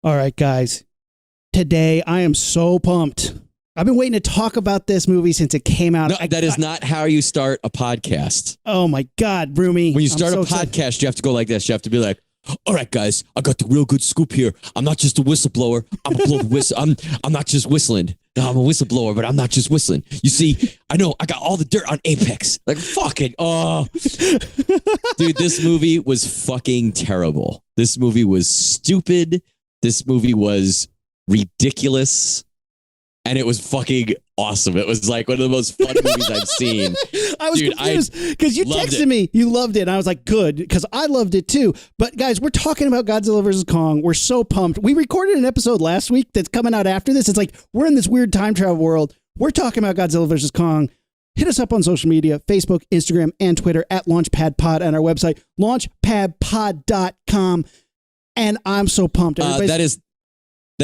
All right, guys. Today, I am so pumped. I've been waiting to talk about this movie since it came out. No, that is not how you start a podcast. Oh, my God, Rumi. When you start a podcast, you have to go like this. You have to be like, all right, guys, I got the real good scoop here. I'm not just a whistleblower. I'm not just whistling. No, I'm a whistleblower, but I'm not just whistling. You see, I know I got all the dirt on Apex. Like, fucking, oh. Dude, this movie was fucking terrible. This movie was stupid. This movie was ridiculous. And it was fucking awesome. It was like one of the most fun movies I've seen. I was confused because you texted me. You loved it. And I was like, good, because I loved it too. But guys, we're talking about Godzilla vs. Kong. We're so pumped. We recorded an episode last week that's coming out after this. It's like we're in this weird time travel world. We're talking about Godzilla vs. Kong. Hit us up on social media, Facebook, Instagram, and Twitter at LaunchpadPod, and our website, launchpadpod.com. And I'm so pumped. That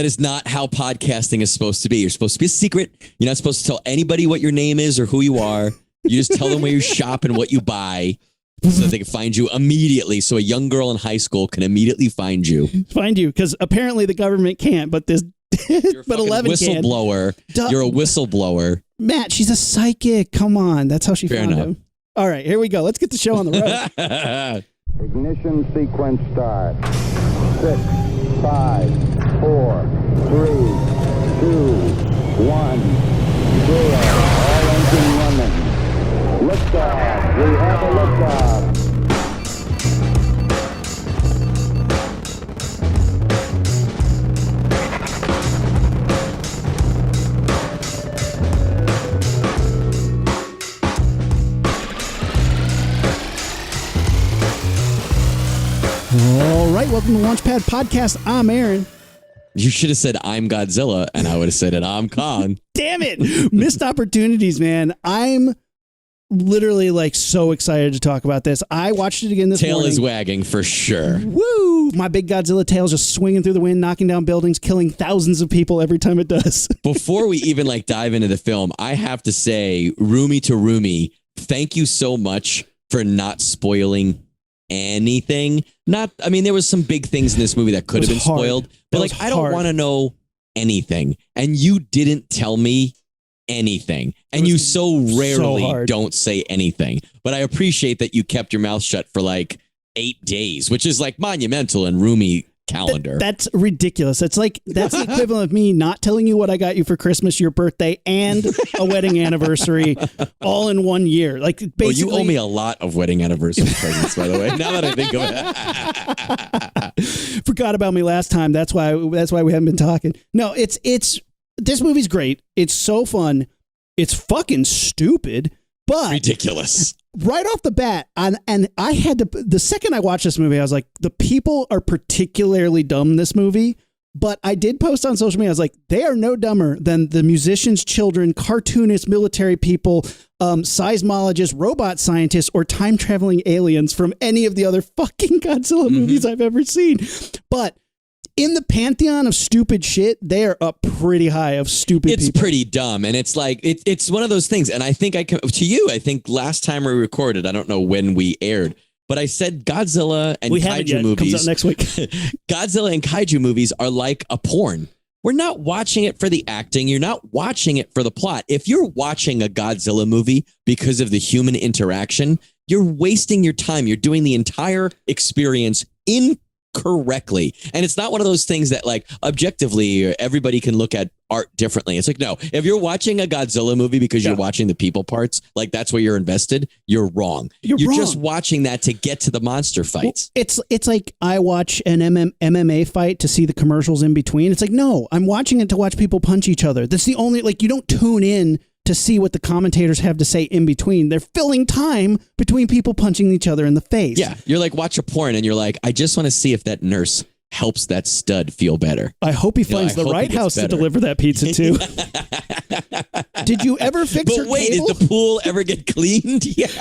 is not how podcasting is supposed to be. You're supposed to be a secret. You're not supposed to tell anybody what your name is or who you are. You just tell them where you shop and what you buy so that they can find you immediately. So a young girl in high school can immediately find you. Find you, because apparently the government can't, but this... You're but 11 whistleblower. You're a whistleblower. Matt, she's a psychic. Come on. That's how she found him. All right, here we go. Let's get the show on the road. Ignition sequence start. 6, 5, 4, 3, 2, 1, 0. All engine running. Liftoff. We have a liftoff. All right, welcome to Launchpad Podcast. I'm Aaron. You should have said I'm Godzilla, and I would have said it. I'm Kong. Damn it. Missed opportunities, man. I'm literally like so excited to talk about this. I watched it again this morning. Tail is wagging for sure. Woo! My big Godzilla tail's just swinging through the wind, knocking down buildings, killing thousands of people every time it does. Before we even dive into the film, I have to say, Rumi to Rumi, thank you so much for not spoiling anything. There was some big things in this movie that could have been spoiled, but I don't want to know anything. And you didn't tell me anything. And you so rarely don't say anything. But I appreciate that you kept your mouth shut for 8 days, which is monumental in Rumi calendar. That's ridiculous. That's the equivalent of me not telling you what I got you for Christmas, your birthday, and a wedding anniversary all in 1 year. Basically, well, you owe me a lot of wedding anniversary presents, by the way. Now that I think of it. Forgot about me last time. That's why we haven't been talking. No, it's this movie's great. It's so fun. It's fucking stupid, but ridiculous. Right off the bat, and I had to, the second I watched this movie, I was like, the people are particularly dumb in this movie, but I did post on social media, I was like, they are no dumber than the musicians' children, cartoonists, military people, seismologists, robot scientists, or time-traveling aliens from any of the other fucking Godzilla movies I've ever seen. But in the pantheon of stupid shit, they are up pretty high of stupid people. It's pretty dumb. And it's it's one of those things. And I think I think last time we recorded, I don't know when we aired, but I said Godzilla and kaiju movies. Comes out next week. Godzilla and kaiju movies are like a porn. We're not watching it for the acting. You're not watching it for the plot. If you're watching a Godzilla movie because of the human interaction, you're wasting your time. You're doing the entire experience incorrectly. And it's not one of those things that objectively everybody can look at art differently. It's no, if you're watching a Godzilla movie because you're watching the people parts, that's where you're invested, you're wrong. You're wrong. Just watching that to get to the monster fights. Well, it's like I watch an MMA fight to see the commercials in between. It's no, I'm watching it to watch people punch each other. That's the only, you don't tune in to see what the commentators have to say in between. They're filling time between people punching each other in the face. Yeah, you're watch a porn and you're I just want to see if that nurse helps that stud feel better. I hope he finds the right house to deliver that pizza to. Did you ever fix her cable? Did the pool ever get cleaned? Yeah.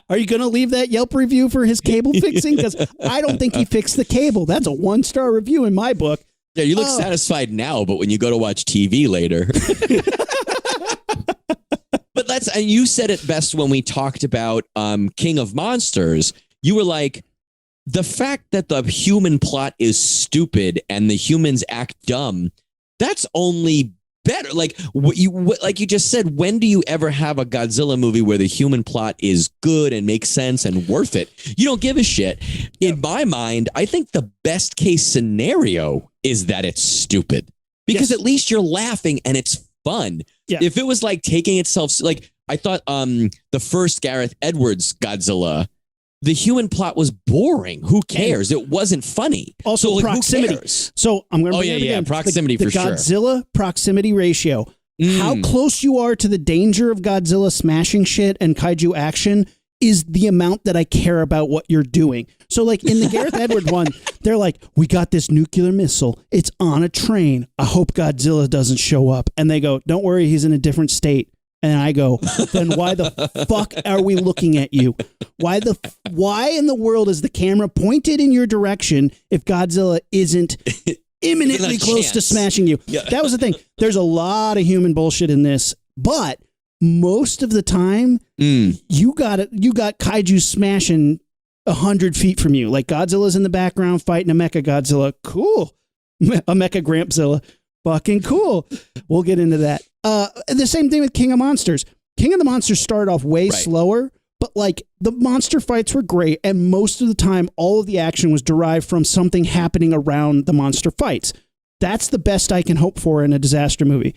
Are you going to leave that Yelp review for his cable fixing? Because I don't think he fixed the cable. That's a 1-star review in my book. Yeah, you look satisfied now, but when you go to watch TV later... But and you said it best when we talked about King of Monsters. You were the fact that the human plot is stupid and the humans act dumb, that's only better. Like like you just said, when do you ever have a Godzilla movie where the human plot is good and makes sense and worth it? You don't give a shit. In my mind, I think the best case scenario is that it's stupid, because at least you're laughing and it's fun. Yeah. If it was like taking itself, like I thought the first Gareth Edwards Godzilla, the human plot was boring. Who cares? It wasn't funny. Also, so, like, proximity. Who cares? So I'm going to bring it again. Proximity the for sure. Godzilla proximity ratio. How close you are to the danger of Godzilla smashing shit and kaiju action is the amount that I care about what you're doing. So like in the Gareth Edwards one, they're like, we got this nuclear missile. It's on a train. I hope Godzilla doesn't show up. And they go, don't worry, he's in a different state. And I go, then why the fuck are we looking at you? Why in the world is the camera pointed in your direction if Godzilla isn't imminently close to smashing you? Yeah. That was the thing. There's a lot of human bullshit in this, but most of the time, you got kaiju smashing 100 feet from you. Like Godzilla's in the background fighting a Mecha Godzilla. Cool. A Mecha Grampzilla. Fucking cool. We'll get into that. The same thing with King of Monsters. King of the Monsters started off way slower, but like the monster fights were great. And most of the time, all of the action was derived from something happening around the monster fights. That's the best I can hope for in a disaster movie.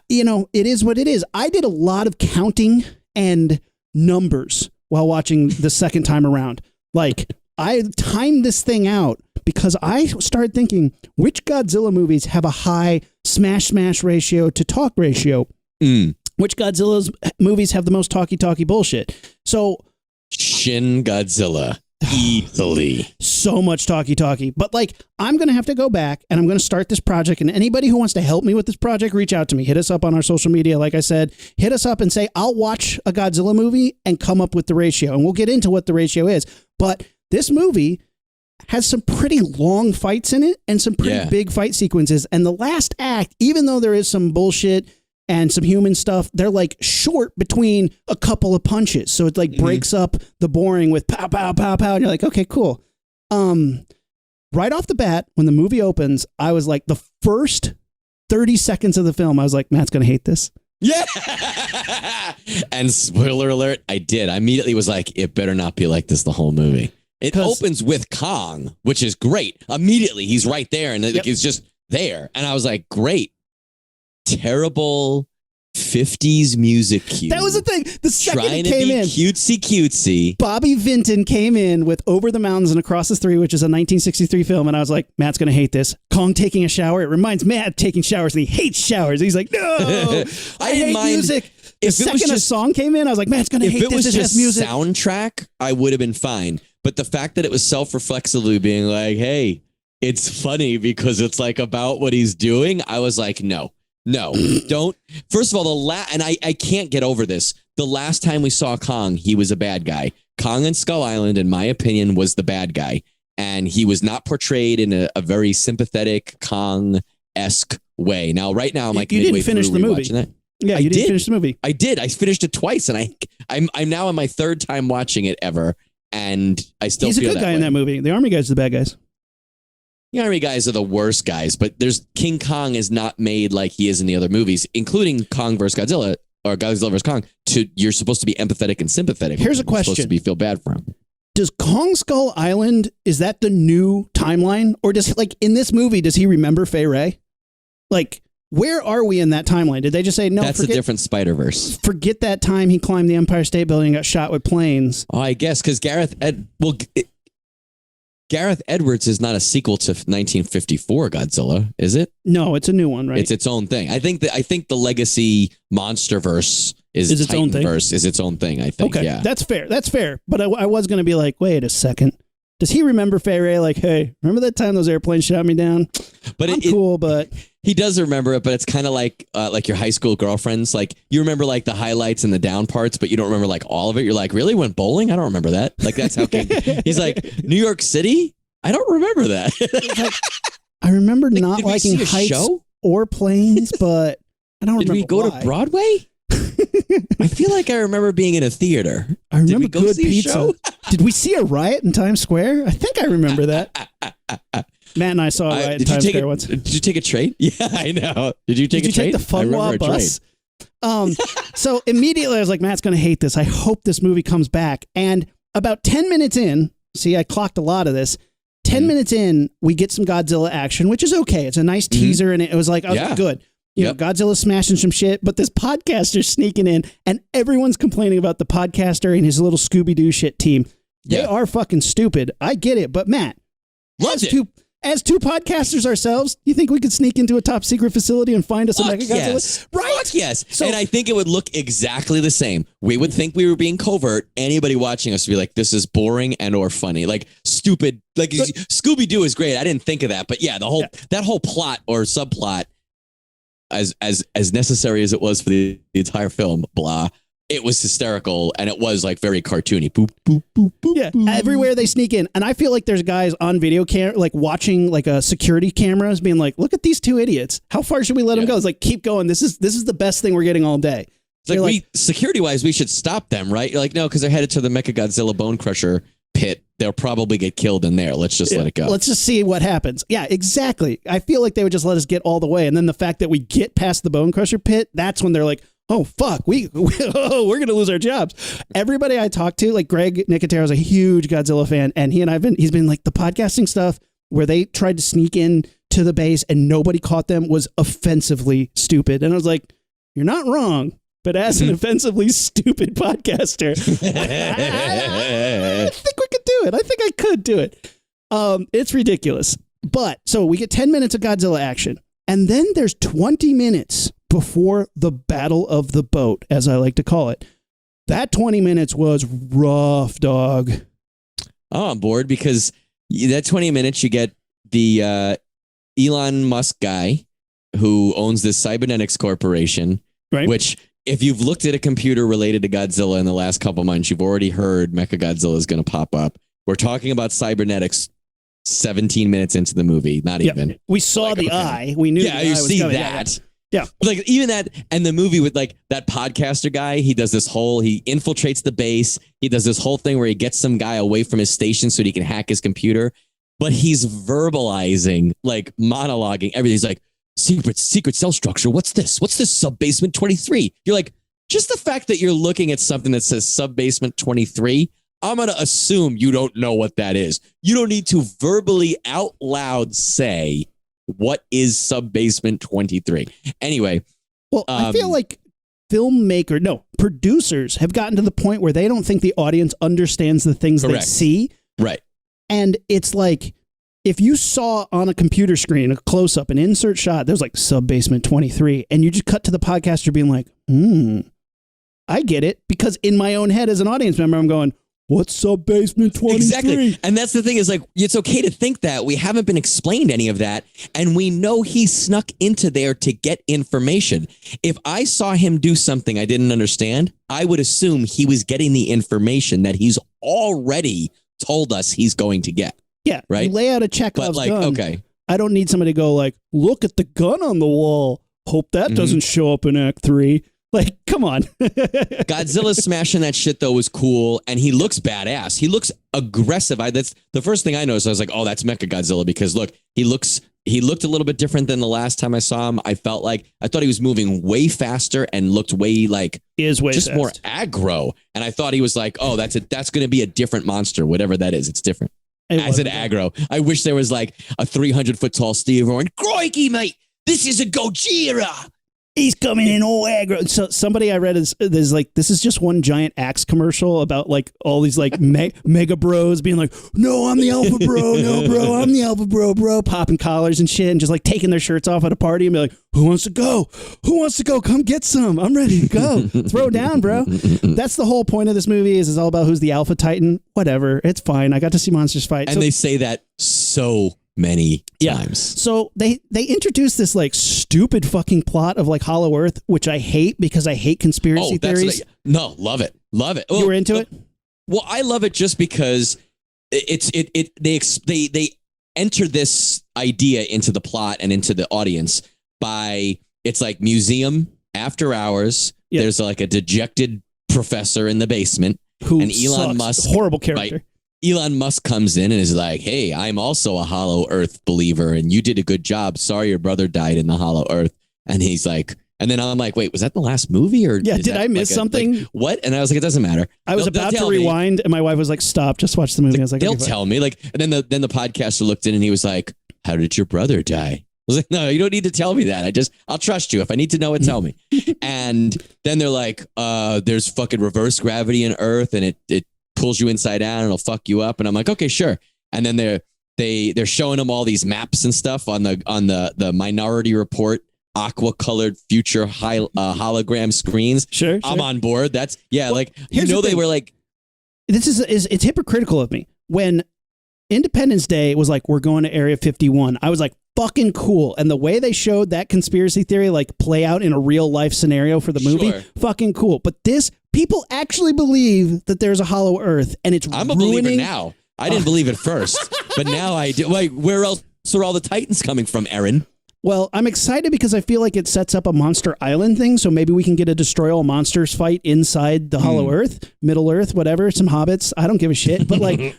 It is what it is. I did a lot of counting and numbers while watching the second time around. Like I timed this thing out because I started thinking, which Godzilla movies have a high smash ratio to talk ratio? Which Godzilla's movies have the most talky bullshit? So Shin Godzilla. Easily. So much talky. But like, I'm going to have to go back and I'm going to start this project. And anybody who wants to help me with this project, reach out to me. Hit us up on our social media. Like I said, hit us up and say, I'll watch a Godzilla movie and come up with the ratio. And we'll get into what the ratio is. But this movie has some pretty long fights in it and some pretty big fight sequences. And the last act, even though there is some bullshit and some human stuff, they're like short between a couple of punches. So it like breaks up the boring with pow, pow, pow, pow. And you're like, okay, cool. Right off the bat, when the movie opens, I was like, the first 30 seconds of the film, I was like, Matt's going to hate this. Yeah. And spoiler alert, I did. I immediately was like, it better not be like this the whole movie. It opens with Kong, which is great. Immediately, he's right there, and he's just there. And I was like, great. Terrible 50s music cue. That was the thing. The second Trying it came in, cutesy. Bobby Vinton came in with Over the Mountains and Across the Three, which is a 1963 film, and I was like, Matt's going to hate this. Kong taking a shower. It reminds Matt of taking showers, and he hates showers. He's like, no, I hate music. The second a song came in, I was like, Matt's going to hate this. If it was just music. soundtrack, I would have been fine. But the fact that it was self-reflexively being like, hey, it's funny because it's like about what he's doing, I was like, no, don't. First of all, and I can't get over this. The last time we saw Kong, he was a bad guy. Kong and Skull Island, in my opinion, was the bad guy. And he was not portrayed in a very sympathetic Kong-esque way. Now, right now, I'm like, you didn't finish the movie. That. Yeah, you didn't finish the movie. I did. I finished it twice, and I'm now on my third time watching it ever. And I still He's feel a good guy in that movie. The army guys are the bad guys. The army guys are the worst guys, but King Kong is not made like he is in the other movies, including Kong vs. Godzilla or Godzilla vs. Kong. You're supposed to be empathetic and sympathetic. Here's a question. You're supposed to feel bad for him. Does Kong Skull Island, is that the new timeline? Or does in this movie, does he remember Fay Wray? Like, where are we in that timiline? Did they just say, no, that's a different Spider-Verse. Forget that time he climbed the Empire State Building and got shot with planes. Oh, I guess, because Gareth Edwards is not a sequel to 1954 Godzilla, is it? No, it's a new one, right? It's its own thing. I think the legacy Monsterverse is its own thing. Is its own thing, I think. Okay, yeah. That's fair. But I was going to be like, wait a second. Does he remember Fay Wray? Like, hey, remember that time those airplanes shot me down? But I'm cool, but he does remember it. But it's kind of like your high school girlfriends. Like you remember like the highlights and the down parts, but you don't remember like all of it. You're like, really? Went bowling? I don't remember that. Like that's how he's like New York City. I don't remember that. Like, I remember not liking heights or planes, but I don't remember. Did we go to Broadway? I feel like I remember being in a theater. I remember Did we go good see a pizza. show? Did we see a riot in Times Square? I think I remember that. Matt and I saw a riot in Times Square once. Did you take a train? Yeah, I know. Did you take Did a train? you take the Funwa bus? So immediately I was like, Matt's going to hate this. I hope this movie comes back. And about 10 minutes in, see, I clocked a lot of this. 10 minutes in, we get some Godzilla action, which is okay. It's a nice teaser, and it was like, I was like, good. You know, Godzilla's smashing some shit, but this podcaster's sneaking in, and everyone's complaining about the podcaster and his little Scooby-Doo shit team. They are fucking stupid. I get it, but Matt, as two podcasters ourselves, you think we could sneak into a top secret facility and find us a Mechagodzilla? Yes. Right? Fuck yes. So, and I think it would look exactly the same. We would think we were being covert. Anybody watching us would be like, this is boring and or funny. Like stupid. Like Scooby-Doo is great. I didn't think of that. But yeah, that whole plot or subplot, as necessary as it was for the entire film, blah. It was hysterical, and it was like very cartoony. Boop, boop, boop, boop. Yeah, everywhere they sneak in. And I feel like there's guys on video like watching like a security cameras being like, look at these two idiots. How far should we let them go? It's like, keep going. This is the best thing we're getting all day. It's like security-wise, we should stop them, right? You're like, no, because they're headed to the Mechagodzilla Bone Crusher pit. They'll probably get killed in there. Let's just let it go. Let's just see what happens. Yeah, exactly. I feel like they would just let us get all the way. And then the fact that we get past the Bone Crusher pit, that's when they're like, oh, fuck, we're going to lose our jobs. Everybody I talked to, like Greg Nicotero is a huge Godzilla fan, and he's been like, the podcasting stuff where they tried to sneak in to the base and nobody caught them was offensively stupid. And I was like, you're not wrong, but as an offensively stupid podcaster, I think we could do it. I think I could do it. It's ridiculous. But so we get 10 minutes of Godzilla action, and then there's 20 minutes before the Battle of the Boat, as I like to call it. That 20 minutes was rough, dog. I'm on board because that 20 minutes you get the Elon Musk guy who owns this Cybernetics Corporation, right? Which, if you've looked at a computer related to Godzilla in the last couple months, you've already heard Mechagodzilla is going to pop up. We're talking about cybernetics 17 minutes into the movie, not even. We saw the eye. We knew the eye was see coming. that. Yeah. Like even that, and the movie with like that podcaster guy, he infiltrates the base. He does this whole thing where he gets some guy away from his station so that he can hack his computer. But he's verbalizing, like monologuing everything. He's like, secret cell structure. What's this? What's this sub-basement 23? You're like, just the fact that you're looking at something that says sub-basement 23, I'm going to assume you don't know what that is. You don't need to verbally out loud say, what is sub-basement 23? Anyway. Well, I feel like producers have gotten to the point where they don't think the audience understands the things they see. Right. And it's like, if you saw on a computer screen, a close-up, an insert shot, there's like sub-basement 23, and you just cut to the podcaster being like, I get it. Because in my own head as an audience member, I'm going, what's sub-basement 23? Exactly. And that's the thing is like, it's okay to think that. We haven't been explained any of that. And we know he snuck into there to get information. If I saw him do something I didn't understand, I would assume he was getting the information that he's already told us he's going to get. Yeah. Right. You lay out a Chekhov's gun. Okay. I don't need somebody to go like, look at the gun on the wall. Hope that doesn't show up in Act 3. Like, come on. Godzilla smashing that shit, though, was cool. And he looks badass. He looks aggressive. That's the first thing I noticed. I was like, oh, that's Mechagodzilla. Because look, he looked a little bit different than the last time I saw him. I thought he was moving way faster and looked way like more aggro. And I thought he was like, oh, that's going to be a different monster, whatever that is. It's different. I said aggro. I wish there was like a 300-foot tall Steve going, crikey, mate, this is a Gojira. He's coming in all aggro. So somebody I read there's like, this is just one giant Axe commercial about like all these like mega bros being like, no, I'm the alpha bro. No, bro, I'm the alpha bro, popping collars and shit and just like taking their shirts off at a party and be like, who wants to go? Who wants to go? Come get some. I'm ready to go. Throw down, bro. That's the whole point of this movie is all about who's the alpha titan. Whatever. It's fine. I got to see monsters fight. And they say that so many times. So they introduced this like stupid fucking plot of like Hollow Earth, which I hate because I hate conspiracy theories. Love it. You were into it? Well, I love it just because they enter this idea into the plot and into the audience by it's like museum after hours. there's like a dejected professor in the basement. Who and Elon sucks. Musk, Horrible character. Right, Elon Musk comes in and is like, hey, I'm also a Hollow Earth believer and you did a good job. Sorry your brother died in the Hollow Earth. And he's like, and then I'm like, wait, was that the last movie? Or yeah, did I miss something? What? And I was like, it doesn't matter. I was about to rewind and my wife was like, stop, just watch the movie. I was like, they'll okay, tell me. Like, and then the podcaster looked in and he was like, how did your brother die? I was like, no, you don't need to tell me that. I'll trust you. If I need to know it, tell me. And then they're like, there's fucking reverse gravity in Earth and it pulls you inside out and it'll fuck you up. And I'm like, okay, sure. And then they're showing them all these maps and stuff on the Minority Report aqua colored future hologram screens. Sure. I'm on board. That's like, they were like, this is it's hypocritical of me. When Independence Day was like, we're going to Area 51, I was like, fucking cool. And the way they showed that conspiracy theory like play out in a real life scenario for the movie, fucking cool. But people actually believe that there's a hollow Earth, and I'm a believer now. I didn't believe it first, but now I do. Like, where else are all the Titans coming from, Aaron? Well, I'm excited because I feel like it sets up a Monster Island thing, so maybe we can get a Destroy All Monsters fight inside the Hollow Earth, Middle Earth, whatever, some hobbits. I don't give a shit, but like,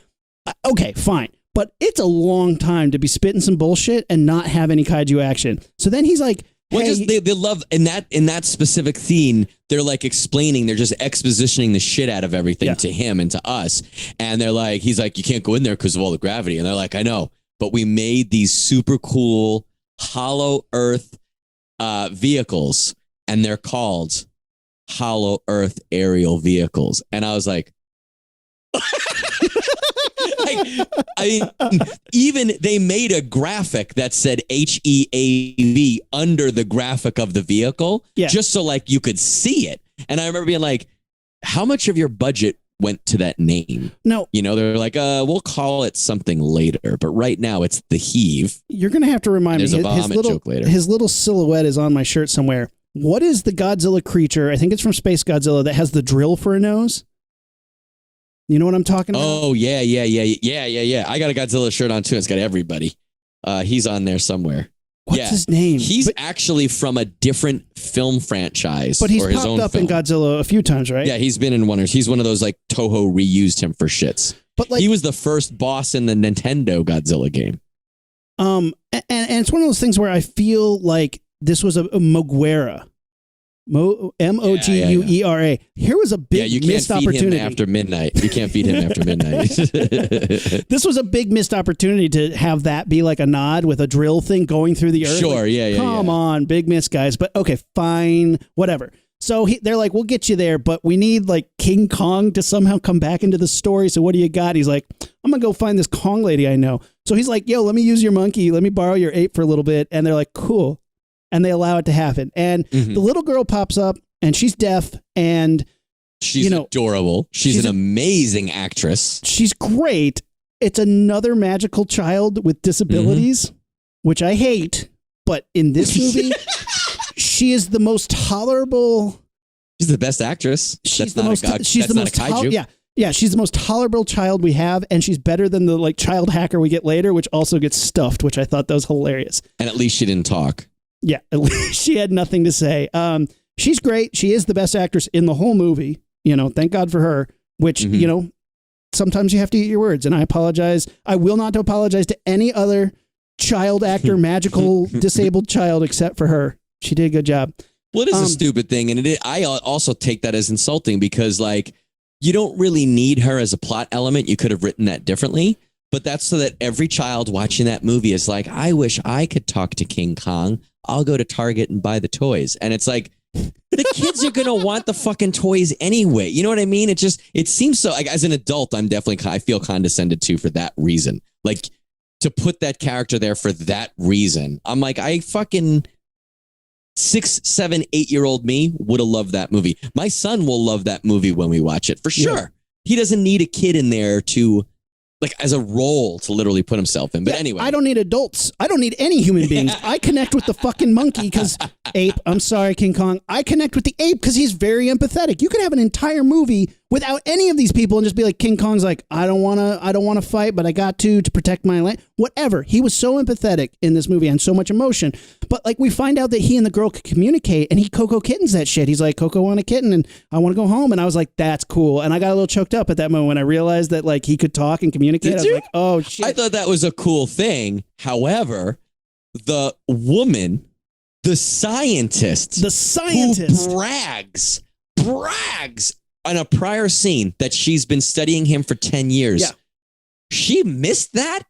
okay, fine. But it's a long time to be spitting some bullshit and not have any kaiju action. So then he's like, hey, well, just they love in that specific scene. They're like explaining, they're just expositioning the shit out of everything to him and to us. And they're like, he's like, you can't go in there because of all the gravity. And they're like, I know, but we made these super cool Hollow Earth vehicles, and they're called Hollow Earth aerial vehicles. And I was like, I mean, even they made a graphic that said HEAV under the graphic of the vehicle, just so like you could see it. And I remember being like, how much of your budget went to that name? No. They're like, we'll call it something later, but right now it's the Heave. You're going to have to remind me. There's a vomit joke later. His little silhouette is on my shirt somewhere. What is the Godzilla creature? I think it's from Space Godzilla that has the drill for a nose. You know what I'm talking about? Oh, yeah. I got a Godzilla shirt on too. It's got everybody. He's on there somewhere. What's his name? He's actually from a different film franchise. But he's or his popped own up film. in Godzilla a few times, right? Yeah, he's been in one. He's one of those like Toho reused him for shits. But like, he was the first boss in the Nintendo Godzilla game. And it's one of those things where I feel like this was a Moguera. Moguera. Here was a big missed opportunity. Him after midnight. You can't feed him after midnight. This was a big missed opportunity to have that be like a nod with a drill thing going through the earth. Sure, like, Come on, big miss, guys. But okay, fine, whatever. So they're like, we'll get you there, but we need like King Kong to somehow come back into the story. So what do you got? He's like, I'm going to go find this Kong lady I know. So he's like, yo, let me use your monkey. Let me borrow your ape for a little bit. And they're like, cool. And they allow it to happen. And the little girl pops up and she's deaf and she's adorable. She's an amazing actress. She's great. It's another magical child with disabilities, which I hate. But in this movie, she is the most tolerable. She's the best actress. She's the most kaiju. Yeah, she's the most tolerable child we have, and she's better than the like child hacker we get later, which also gets stuffed, which I thought that was hilarious. And at least she didn't talk. Yeah, at least she had nothing to say. She's great. She is the best actress in the whole movie. Thank God for her, which, sometimes you have to eat your words, and I apologize. I will not apologize to any other child actor, magical disabled child, except for her. She did a good job. Well, it is a stupid thing, and I also take that as insulting because, like, you don't really need her as a plot element. You could have written that differently, but that's so that every child watching that movie is like, I wish I could talk to King Kong. I'll go to Target and buy the toys. And it's like, the kids are going to want the fucking toys anyway. You know what I mean? It seems so, like, as an adult, I feel condescended to for that reason. Like, to put that character there for that reason. I'm like, I fucking 6, 7, 8-year-old me would have loved that movie. My son will love that movie when we watch it, for sure. Yeah. He doesn't need a kid in there to, like, as a role to literally put himself in. But anyway. I don't need adults. I don't need any human beings. I connect with the fucking monkey because ape. I'm sorry, King Kong. I connect with the ape because he's very empathetic. You could have an entire movie without any of these people and just be like, King Kong's like, I don't want to fight, but I got to protect my land. Whatever. He was so empathetic in this movie and so much emotion. But like we find out that he and the girl could communicate and he Coco kittens that shit. He's like, Coco want a kitten and I want to go home. And I was like, that's cool. And I got a little choked up at that moment when I realized that like he could talk and communicate. I was like, oh shit. I thought that was a cool thing. However, the woman, the scientist who brags on a prior scene that she's been studying him for 10 years. Yeah. She missed that?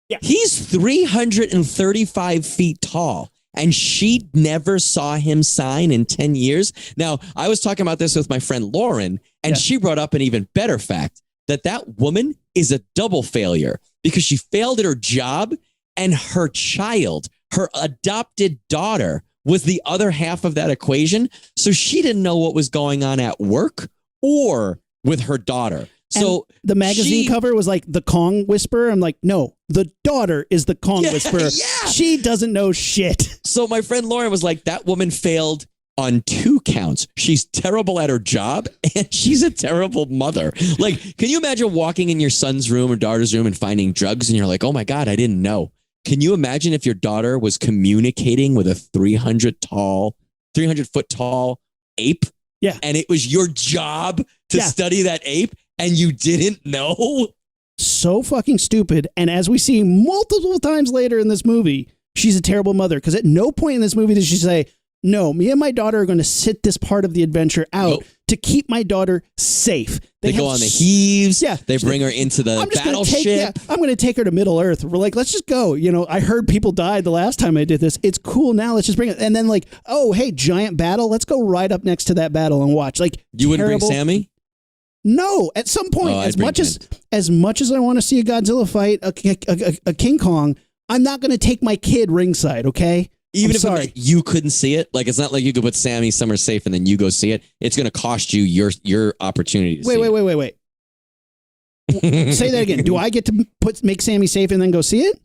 Yeah. He's 335 feet tall and she never saw him sign in 10 years. Now, I was talking about this with my friend Lauren and she brought up an even better fact that woman is a double failure because she failed at her job and her child, her adopted daughter, was the other half of that equation. So she didn't know what was going on at work or with her daughter. So and the magazine cover was like the Kong Whisperer. I'm like, no, the daughter is the Kong Whisperer. Yeah. She doesn't know shit. So my friend Lauren was like, that woman failed on 2 counts. She's terrible at her job and she's a terrible mother. Like, can you imagine walking in your son's room or daughter's room and finding drugs and you're like, oh my God, I didn't know. Can you imagine if your daughter was communicating with a 300-foot tall ape? Yeah. And it was your job to study that ape and you didn't know? So fucking stupid. And as we see multiple times later in this movie, she's a terrible mother because at no point in this movie does she say, no, me and my daughter are going to sit this part of the adventure out to keep my daughter safe. They go on the heaves. Yeah. They bring her into the battleship. I'm going to take her to Middle Earth. We're like, let's just go. You know, I heard people died the last time I did this. It's cool now. Let's just bring it. And then like, oh, hey, giant battle. Let's go right up next to that battle and watch. Like, you wouldn't bring Sammy? No, at some point, as much as I want to see a Godzilla fight, a King Kong, I'm not going to take my kid ringside, okay? Even if you couldn't see it, like it's not like you could put Sammy somewhere safe and then you go see it. It's going to cost you your opportunity. To Wait. Say that again. Do I get to make Sammy safe and then go see it?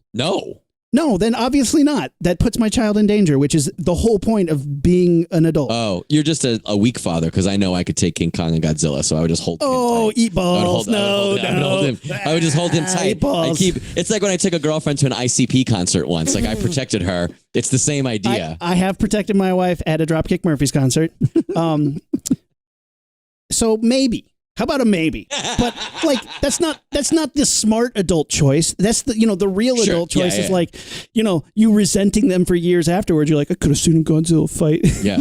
No, then obviously not. That puts my child in danger, which is the whole point of being an adult. Oh, you're just a weak father because I know I could take King Kong and Godzilla, so I would just hold him tight. Eat balls. I would just hold him tight. Eat balls. It's like when I took a girlfriend to an ICP concert once. Like I protected her. It's the same idea. I have protected my wife at a Dropkick Murphys concert. So maybe. How about a maybe? But like that's not the smart adult choice. That's the real adult choice is like, you resenting them for years afterwards. You're like, I could have seen a Godzilla fight. Yeah.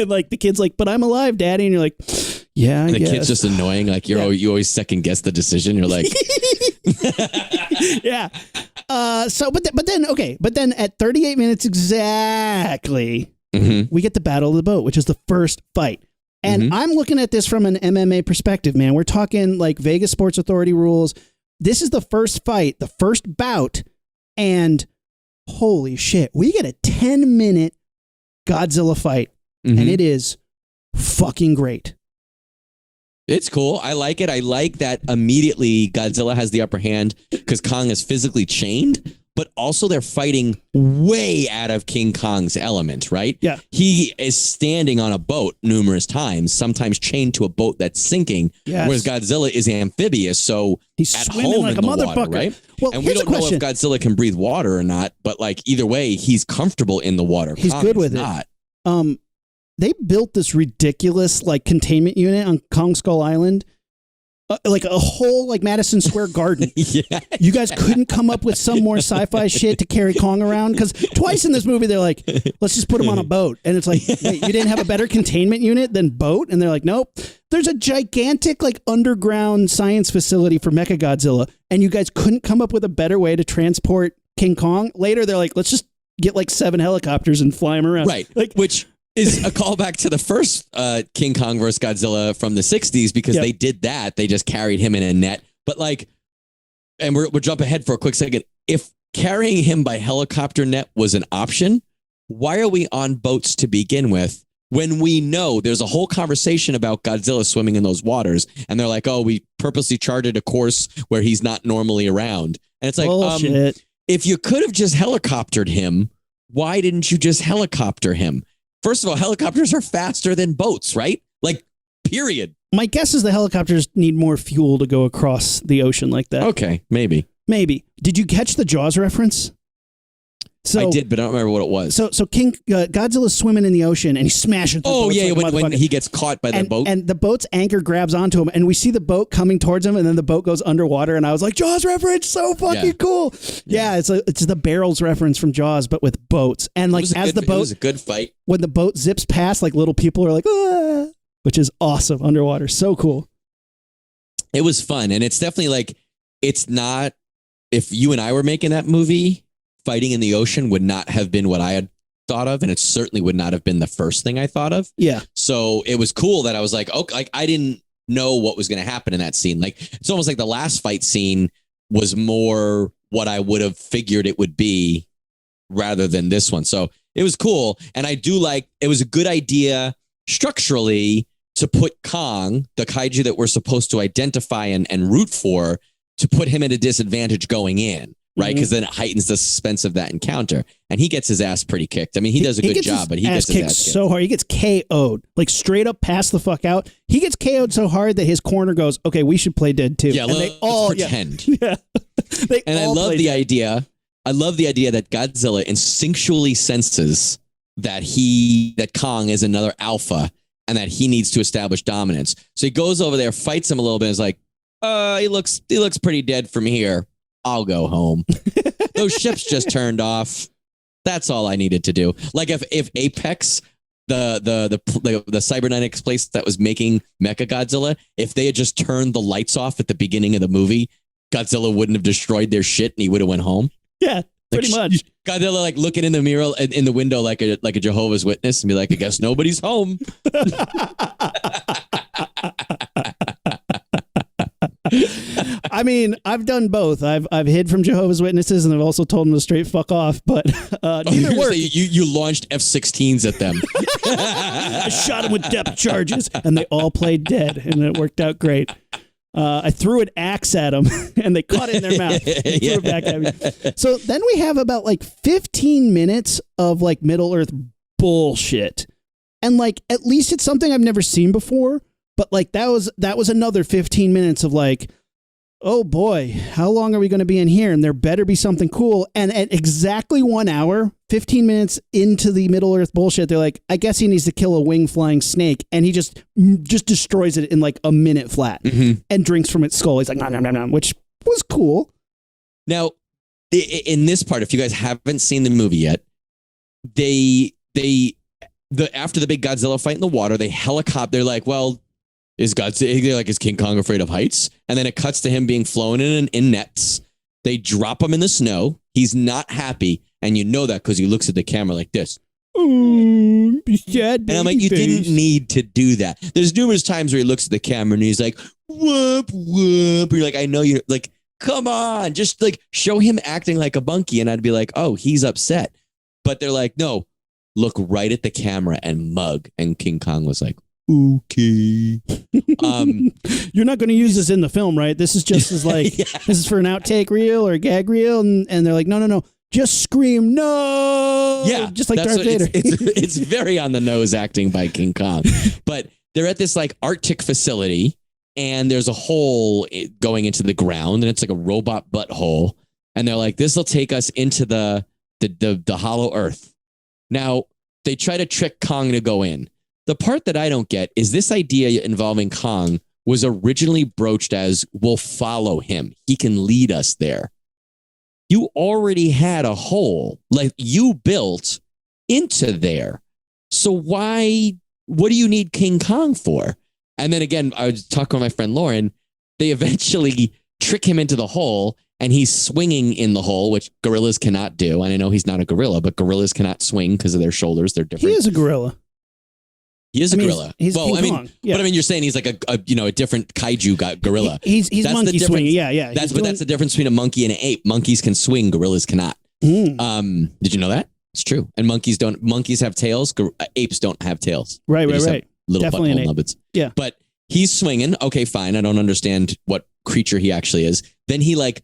like the kid's like, but I'm alive, Daddy, and you're like, yeah, I guess. Kid's just annoying. Like you always second guess the decision. You're like, yeah. But then at 38 minutes exactly, we get the Battle of the Boat, which is the first fight. And I'm looking at this from an MMA perspective, man. We're talking like Vegas Sports Authority rules. This is the first fight, the first bout, and holy shit, we get a 10-minute Godzilla fight, and it is fucking great. It's cool. I like it. I like that immediately Godzilla has the upper hand because Kong is physically chained, but also they're fighting way out of King Kong's element, right? Yeah. He is standing on a boat numerous times, sometimes chained to a boat that's sinking, whereas Godzilla is amphibious, so he's at swimming home like in a the motherfucker. water, right? Well, and we don't know if Godzilla can breathe water or not, but like either way, he's comfortable in the water. He's good with it. They built this ridiculous like containment unit on Kong Skull Island. Like a whole like Madison Square Garden. Yeah. You guys couldn't come up with some more sci-fi shit to carry Kong around? Because twice in this movie they're like, let's just put him on a boat. And it's like, wait, you didn't have a better containment unit than boat? And they're like, nope. There's a gigantic like underground science facility for Mechagodzilla, and you guys couldn't come up with a better way to transport King Kong? Later they're like, let's just get like 7 helicopters and fly him around. Right. Like, which is a callback to the first King Kong vs. Godzilla from the 60s because they did that. They just carried him in a net. But like, and we'll jump ahead for a quick second. If carrying him by helicopter net was an option, why are we on boats to begin with when we know there's a whole conversation about Godzilla swimming in those waters? And they're like, oh, we purposely charted a course where he's not normally around. And it's like, if you could have just helicoptered him, why didn't you just helicopter him? First of all, helicopters are faster than boats, right? Like, period. My guess is the helicopters need more fuel to go across the ocean like that. Okay, maybe. Maybe. Did you catch the Jaws reference? I did, but I don't remember what it was. So Godzilla's swimming in the ocean and he's smashing through boats yeah, like when he gets caught by the boat. And the boat's anchor grabs onto him, and we see the boat coming towards him, and then the boat goes underwater, and I was like, Jaws reference, so fucking cool. Yeah, it's the barrels reference from Jaws, but with boats. And like it was a good fight. When the boat zips past, like little people are like, ah, which is awesome underwater. So cool. It was fun, and it's definitely like, it's not, if you and I were making that movie, fighting in the ocean would not have been what I had thought of, and it certainly would not have been the first thing I thought of. Yeah. So it was cool that I was like, okay, like I didn't know what was going to happen in that scene. Like, it's almost like the last fight scene was more what I would have figured it would be rather than this one. So it was cool, and I do like, it was a good idea structurally to put Kong, the kaiju that we're supposed to identify and root for, to put him at a disadvantage going in. Right, because then it heightens the suspense of that encounter, and he gets his ass pretty kicked. I mean, he does a good job, but he gets his ass kicked so hard. He gets KO'd, like straight up, passed the fuck out. He gets KO'd so hard that his corner goes, "Okay, we should play dead too." Yeah, and let's pretend. Yeah, I love the idea. I love the idea that Godzilla instinctually senses that Kong is another alpha, and that he needs to establish dominance. So he goes over there, fights him a little bit, and is like, he looks pretty dead from here. I'll go home. Those ships just turned off. That's all I needed to do. Like if Apex, the cybernetics place that was making Mechagodzilla, if they had just turned the lights off at the beginning of the movie, Godzilla wouldn't have destroyed their shit, and he would have went home. Yeah, pretty much. Godzilla like looking in the mirror in the window like a Jehovah's Witness and be like, I guess nobody's home. I mean, I've done both. I've hid from Jehovah's Witnesses, and I've also told them to straight fuck off. But neither worked. You launched F-16s at them. I shot them with depth charges, and they all played dead, and it worked out great. I threw an axe at them, and they caught it in their mouth. Threw it back at me. So then we have about like 15 minutes of like Middle Earth bullshit, and like at least it's something I've never seen before. But like that was another 15 minutes of like, oh boy, how long are we going to be in here? And there better be something cool. And at exactly 1 hour, 15 minutes into the Middle Earth bullshit, they're like, I guess he needs to kill a wing flying snake, and he just destroys it in like a minute flat and drinks from its skull. He's like, nom, nom, nom, nom, which was cool. Now, in this part, if you guys haven't seen the movie yet, after the big Godzilla fight in the water, they helicopter. They're like, well, is King Kong afraid of heights? And then it cuts to him being flown in nets. They drop him in the snow. He's not happy, and you know that because he looks at the camera like this. And I'm like, you didn't need to do that. There's numerous times where he looks at the camera and he's like, whoop, whoop. You're like, I know you're like, come on, just like show him acting like a monkey. And I'd be like, oh, he's upset. But they're like, no, look right at the camera and mug. And King Kong was like, okay. You're not going to use this in the film, right? This is just as like, this is for an outtake reel or a gag reel. And they're like, no. Just scream, no. Yeah. Just like Darth Vader. It's very on the nose acting by King Kong. But they're at this like Arctic facility, and there's a hole going into the ground, and it's like a robot butthole. And they're like, this will take us into the hollow earth. Now, they try to trick Kong to go in. The part that I don't get is this idea involving Kong was originally broached as, we'll follow him. He can lead us there. You already had a hole like you built into there. So what do you need King Kong for? And then again, I was talking with my friend Lauren. They eventually trick him into the hole, and he's swinging in the hole, which gorillas cannot do. And I know he's not a gorilla, but gorillas cannot swing because of their shoulders. They're different. He is a gorilla. He is a gorilla. He's King Kong. Yeah. But I mean, you're saying he's like a different kaiju gorilla. He's monkey swinging. Yeah. That's the difference between a monkey and an ape. Monkeys can swing, gorillas cannot. Did you know that? It's true. And monkeys have tails. Apes don't have tails. Right. Little Definitely butthole nubbins. Yeah. But he's swinging. Okay, fine. I don't understand what creature he actually is. Then he like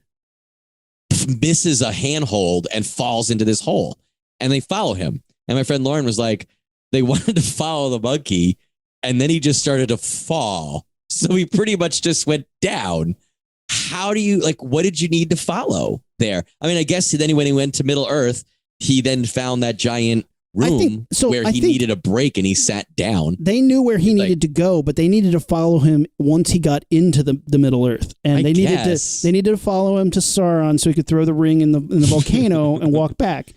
misses a handhold and falls into this hole. And they follow him. And my friend Lauren was like, they wanted to follow the monkey, and then he just started to fall So he pretty much just went down. How do you, like, what did you need to follow there? I mean, I guess then when he went to Middle Earth, he then found that giant room where he needed a break and he sat down. They knew where he needed to go, but they needed to follow him once he got into the Middle Earth. And they needed to follow him to Sauron so he could throw the ring in the volcano and walk back.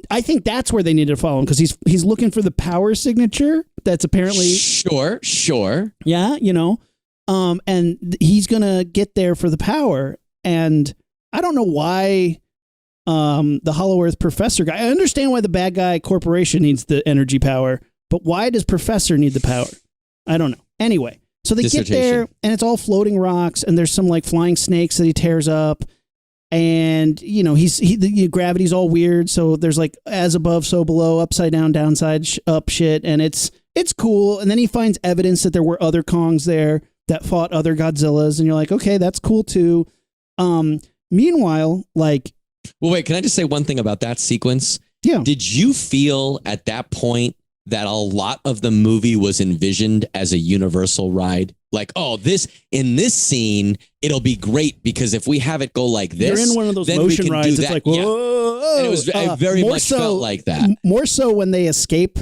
I think that's where they needed to follow him because he's looking for the power signature that's apparently sure. Yeah, you know. And he's going to get there for the power. And I don't know why the Hollow Earth Professor guy, I understand why the bad guy corporation needs the energy power, but why does Professor need the power? I don't know. Anyway, so they get there and it's all floating rocks and there's some like flying snakes that he tears up. And, you know, the gravity's all weird. So there's like as above, so below, upside down, downside, up shit. And it's cool. And then he finds evidence that there were other Kongs there that fought other Godzillas. And you're like, okay, that's cool too. Meanwhile, like. Well, wait, can I just say one thing about that sequence? Yeah. Did you feel at that point that a lot of the movie was envisioned as a Universal ride? Like, oh, in this scene, it'll be great because if we have it go like this, you're in one of those motion rides. It's like, whoa. Yeah. And it was very much felt like that. More so when they escape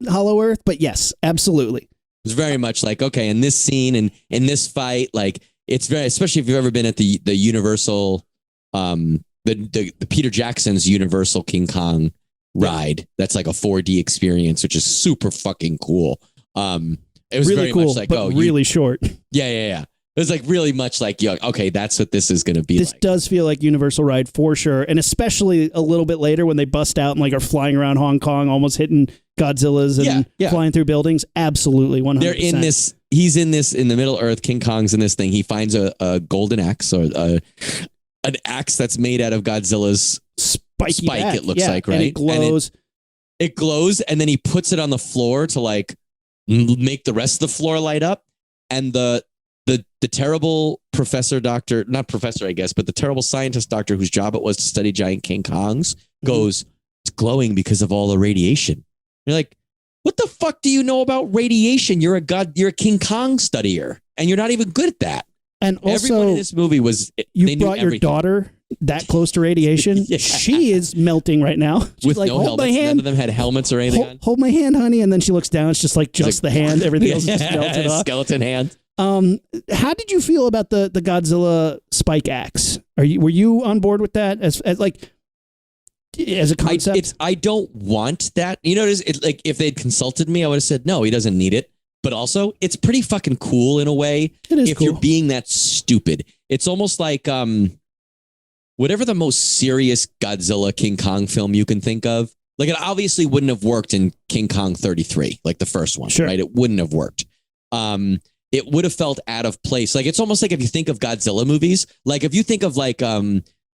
Hollow Earth, but yes, absolutely. It was very much like, okay, in this scene and in this fight, like it's very, especially if you've ever been at the Universal, the Peter Jackson's Universal King Kong ride. That's like a 4D experience, which is super fucking cool. It was really very cool, much like, but really short. Yeah. It was like really much like, okay, that's what this is going to be. This does feel like Universal ride for sure. And especially a little bit later when they bust out and like are flying around Hong Kong, almost hitting Godzillas and flying through buildings. Absolutely. 100%. They're in this. He's in this, in the Middle Earth. King Kong's in this thing. He finds a golden axe or an axe that's made out of Godzilla's spike. It looks like, right? And it glows. It glows. And then he puts it on the floor to like make the rest of the floor light up. And the terrible not professor, I guess, but the terrible scientist doctor whose job it was to study giant King Kongs goes, it's glowing because of all the radiation. You're like, what the fuck do you know about radiation? You're a King Kong studier and you're not even good at that. And also, everyone in this movie you brought your daughter that close to radiation. Yeah. She is melting right now. She's with like, no hold helmets. my hand. None of them had helmets or anything on. Hold my hand, honey. And then she looks down. It's just like the hand. Everything else is just melted off. Skeleton hand. How did you feel about the Godzilla spike axe? Were you on board with that as a concept? I don't want that. You know, it's like if they'd consulted me, I would have said no. He doesn't need it. But also, it's pretty fucking cool in a way. It is if cool. You're being that stupid. It's almost like whatever the most serious Godzilla King Kong film you can think of. Like it obviously wouldn't have worked in King Kong 33, like the first one, right? It wouldn't have worked. It would have felt out of place. Like it's almost like if you think of Godzilla movies, like if you think of like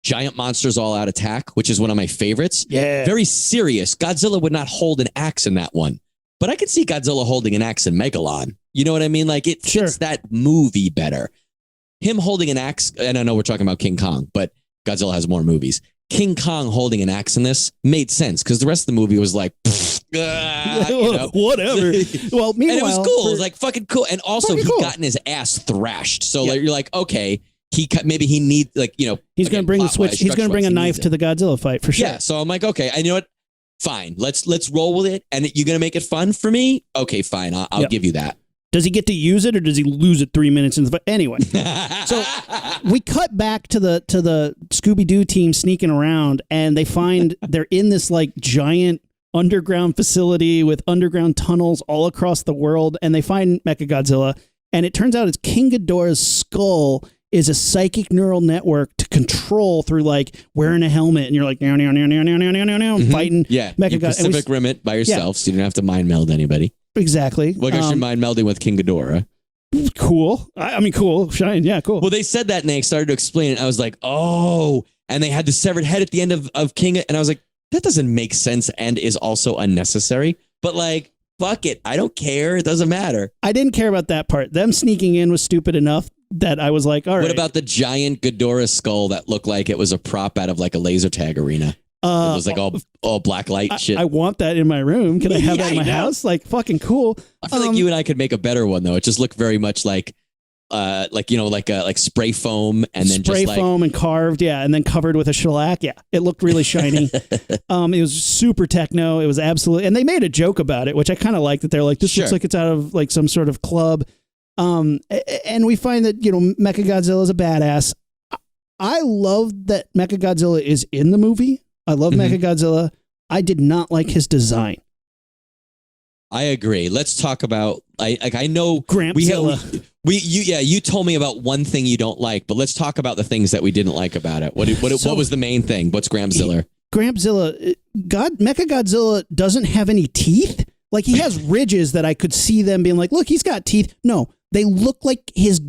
Giant Monsters All Out Attack, which is one of my favorites. Yeah. Very serious. Godzilla would not hold an axe in that one. But I could see Godzilla holding an axe in Megalon. You know what I mean? Like it fits that movie better. Him holding an axe, and I know we're talking about King Kong, but Godzilla has more movies. King Kong holding an axe in this made sense because the rest of the movie was like, whatever. Well, meanwhile, and it was cool. It was like fucking cool. And also he'd gotten his ass thrashed. So like, you're like, okay, maybe he needs like, you know, he's going to bring the switch. He's going to bring a knife to the Godzilla fight for sure. Yeah. So I'm like, okay, and you know what? Fine. Let's roll with it. And you're going to make it fun for me? Okay, fine. I'll give you that. Does he get to use it or does he lose it 3 minutes into the fight? Anyway, so we cut back to the Scooby-Doo team sneaking around and they find they're in this like giant underground facility with underground tunnels all across the world. And they find Mechagodzilla and it turns out it's King Ghidorah's skull is a psychic neural network to control through like wearing a helmet and you're like fighting Mechagodzilla. Pacific Rim it by yourself so you don't have to mind meld anybody. Exactly. Well, I guess you're mind melding with King Ghidorah. Cool. I mean, cool. Shine. Yeah, cool. Well, they said that and they started to explain it. I was like, oh, and they had the severed head at the end of King. And I was like, that doesn't make sense and is also unnecessary. But like, fuck it. I don't care. It doesn't matter. I didn't care about that part. Them sneaking in was stupid enough that I was like, all right. What about the giant Ghidorah skull that looked like it was a prop out of like a laser tag arena? It was like all black light shit. I want that in my room. Can I have Yeah, that in my I know. house? Like fucking cool. I feel like you and I could make a better one though. It just looked very much like spray foam and then spray just foam and carved, and then covered with a shellac. Yeah, it looked really shiny. It was super techno. It was absolutely, and they made a joke about it, which I kind of like. That they're like, this looks like it's out of like some sort of club. And we find that Mechagodzilla is a badass. I love that Mechagodzilla is in the movie. I love Mechagodzilla. I did not like his design. I agree. Let's talk about I know Grampzilla. You told me about one thing you don't like, but let's talk about the things that we didn't like about it. What was the main thing? What's Grampzilla? Mechagodzilla doesn't have any teeth. Like he has ridges that I could see them being like, look, he's got teeth. No, they look like he's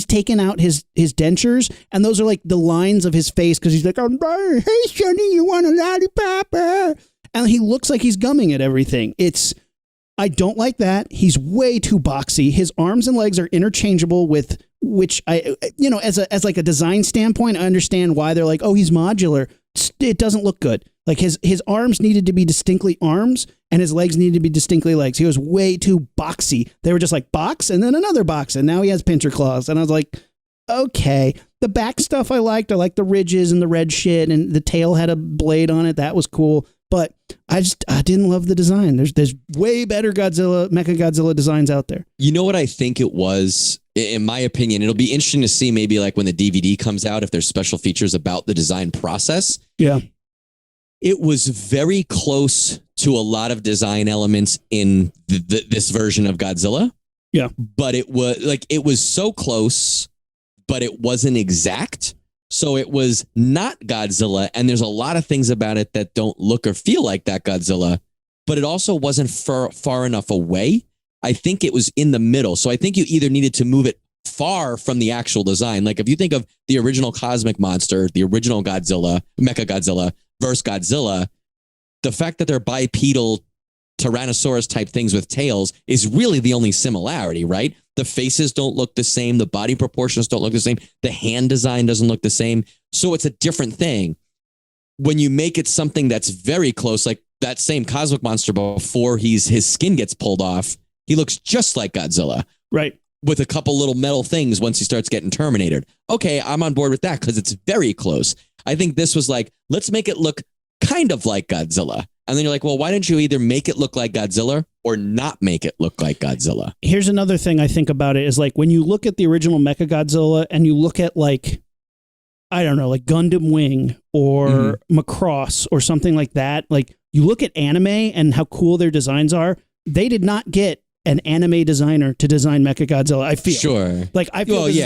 taken out his dentures, and those are like the lines of his face because he's like, hey, Sonny, you want a lollipop? And he looks like he's gumming at everything. I don't like that. He's way too boxy. His arms and legs are interchangeable with which as like a design standpoint, I understand why they're like, oh, he's modular. It doesn't look good. Like his arms needed to be distinctly arms and his legs needed to be distinctly legs. He was way too boxy. They were just like box and then another box. And now he has pincher claws. And I was like, okay. The back stuff I liked. I liked the ridges and the red shit and the tail had a blade on it. That was cool. But I didn't love the design. There's way better Mechagodzilla designs out there. You know what I think it was, in my opinion? It'll be interesting to see maybe like when the DVD comes out, if there's special features about the design process. Yeah. It was very close to a lot of design elements in this version of Godzilla. Yeah. But it was so close, but it wasn't exact. So it was not Godzilla, and there's a lot of things about it that don't look or feel like that Godzilla, but it also wasn't far enough away. I think it was in the middle. So I think you either needed to move it far from the actual design. Like if you think of the original cosmic monster, the original Godzilla, Mechagodzilla versus Godzilla, the fact that they're bipedal Tyrannosaurus type things with tails is really the only similarity, right? The faces don't look the same. The body proportions don't look the same. The hand design doesn't look the same. So it's a different thing. When you make it something that's very close, like that same cosmic monster before his skin gets pulled off, he looks just like Godzilla. Right. With a couple little metal things once he starts getting terminated. Okay, I'm on board with that because it's very close. I think this was like, let's make it look kind of like Godzilla. And then you're like, well, why didn't you either make it look like Godzilla or not make it look like Godzilla? Here's another thing I think about it is like when you look at the original Mechagodzilla and you look at like, I don't know, like Gundam Wing or Macross or something like that. Like you look at anime and how cool their designs are. They did not get an anime designer to design Mechagodzilla. I feel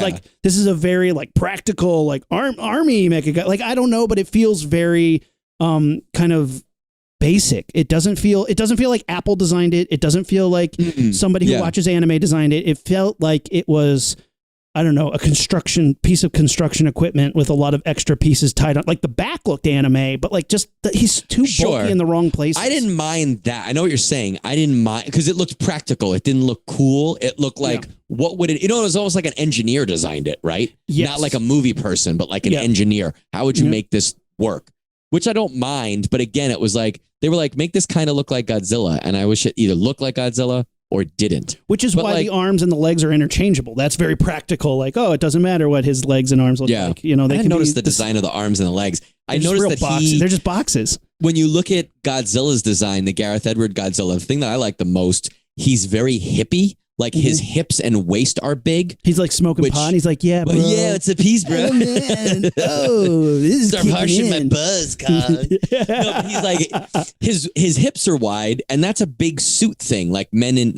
like this is a very like practical like army Mechagodzilla. Like I don't know, but it feels very kind of basic. It doesn't feel like Apple designed it. It doesn't feel like somebody who watches anime designed it. It felt like it was, I don't know, a piece of construction equipment with a lot of extra pieces tied on. Like the back looked anime, but like just he's too bulky in the wrong places. I didn't mind that. I know what you're saying. I didn't mind because it looked practical. It didn't look cool. It looked like what would it? It was almost like an engineer designed it, right? Yes. Not like a movie person, but like an engineer. How would you make this work? Which I don't mind, but again, it was like they were like, make this kind of look like Godzilla, and I wish it either looked like Godzilla or didn't. Which is why the arms and the legs are interchangeable. That's very practical. Like, oh, it doesn't matter what his legs and arms look like. You know, they I noticed the design of the arms and the legs. I noticed that they're just boxes. When you look at Godzilla's design, the Gareth Edward Godzilla, the thing that I like the most, he's very hippie. Like his hips and waist are big. He's like smoking pot. And he's like, yeah, bro. Yeah, it's a piece, bro. Oh, man. Oh, this is start harshing my buzz, Kong. No, but he's like, his hips are wide, and that's a big suit thing. Like men in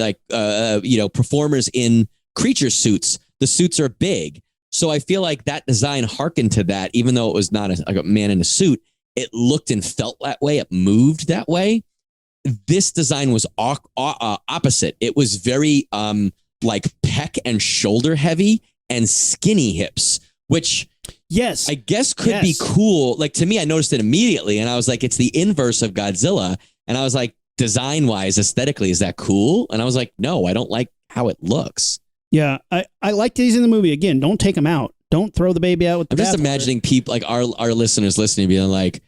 performers in creature suits. The suits are big. So I feel like that design hearkened to that, even though it was not a man in a suit. It looked and felt that way. It moved that way. This design was opposite. It was very like pec and shoulder heavy and skinny hips, which I guess could be cool. Like to me, I noticed it immediately, and I was like, it's the inverse of Godzilla. And I was like, design wise, aesthetically, is that cool? And I was like, no, I don't like how it looks. Yeah, I liked these in the movie. Again, don't take them out. Don't throw the baby out with the bathwater. I'm just imagining people like our listeners listening being like,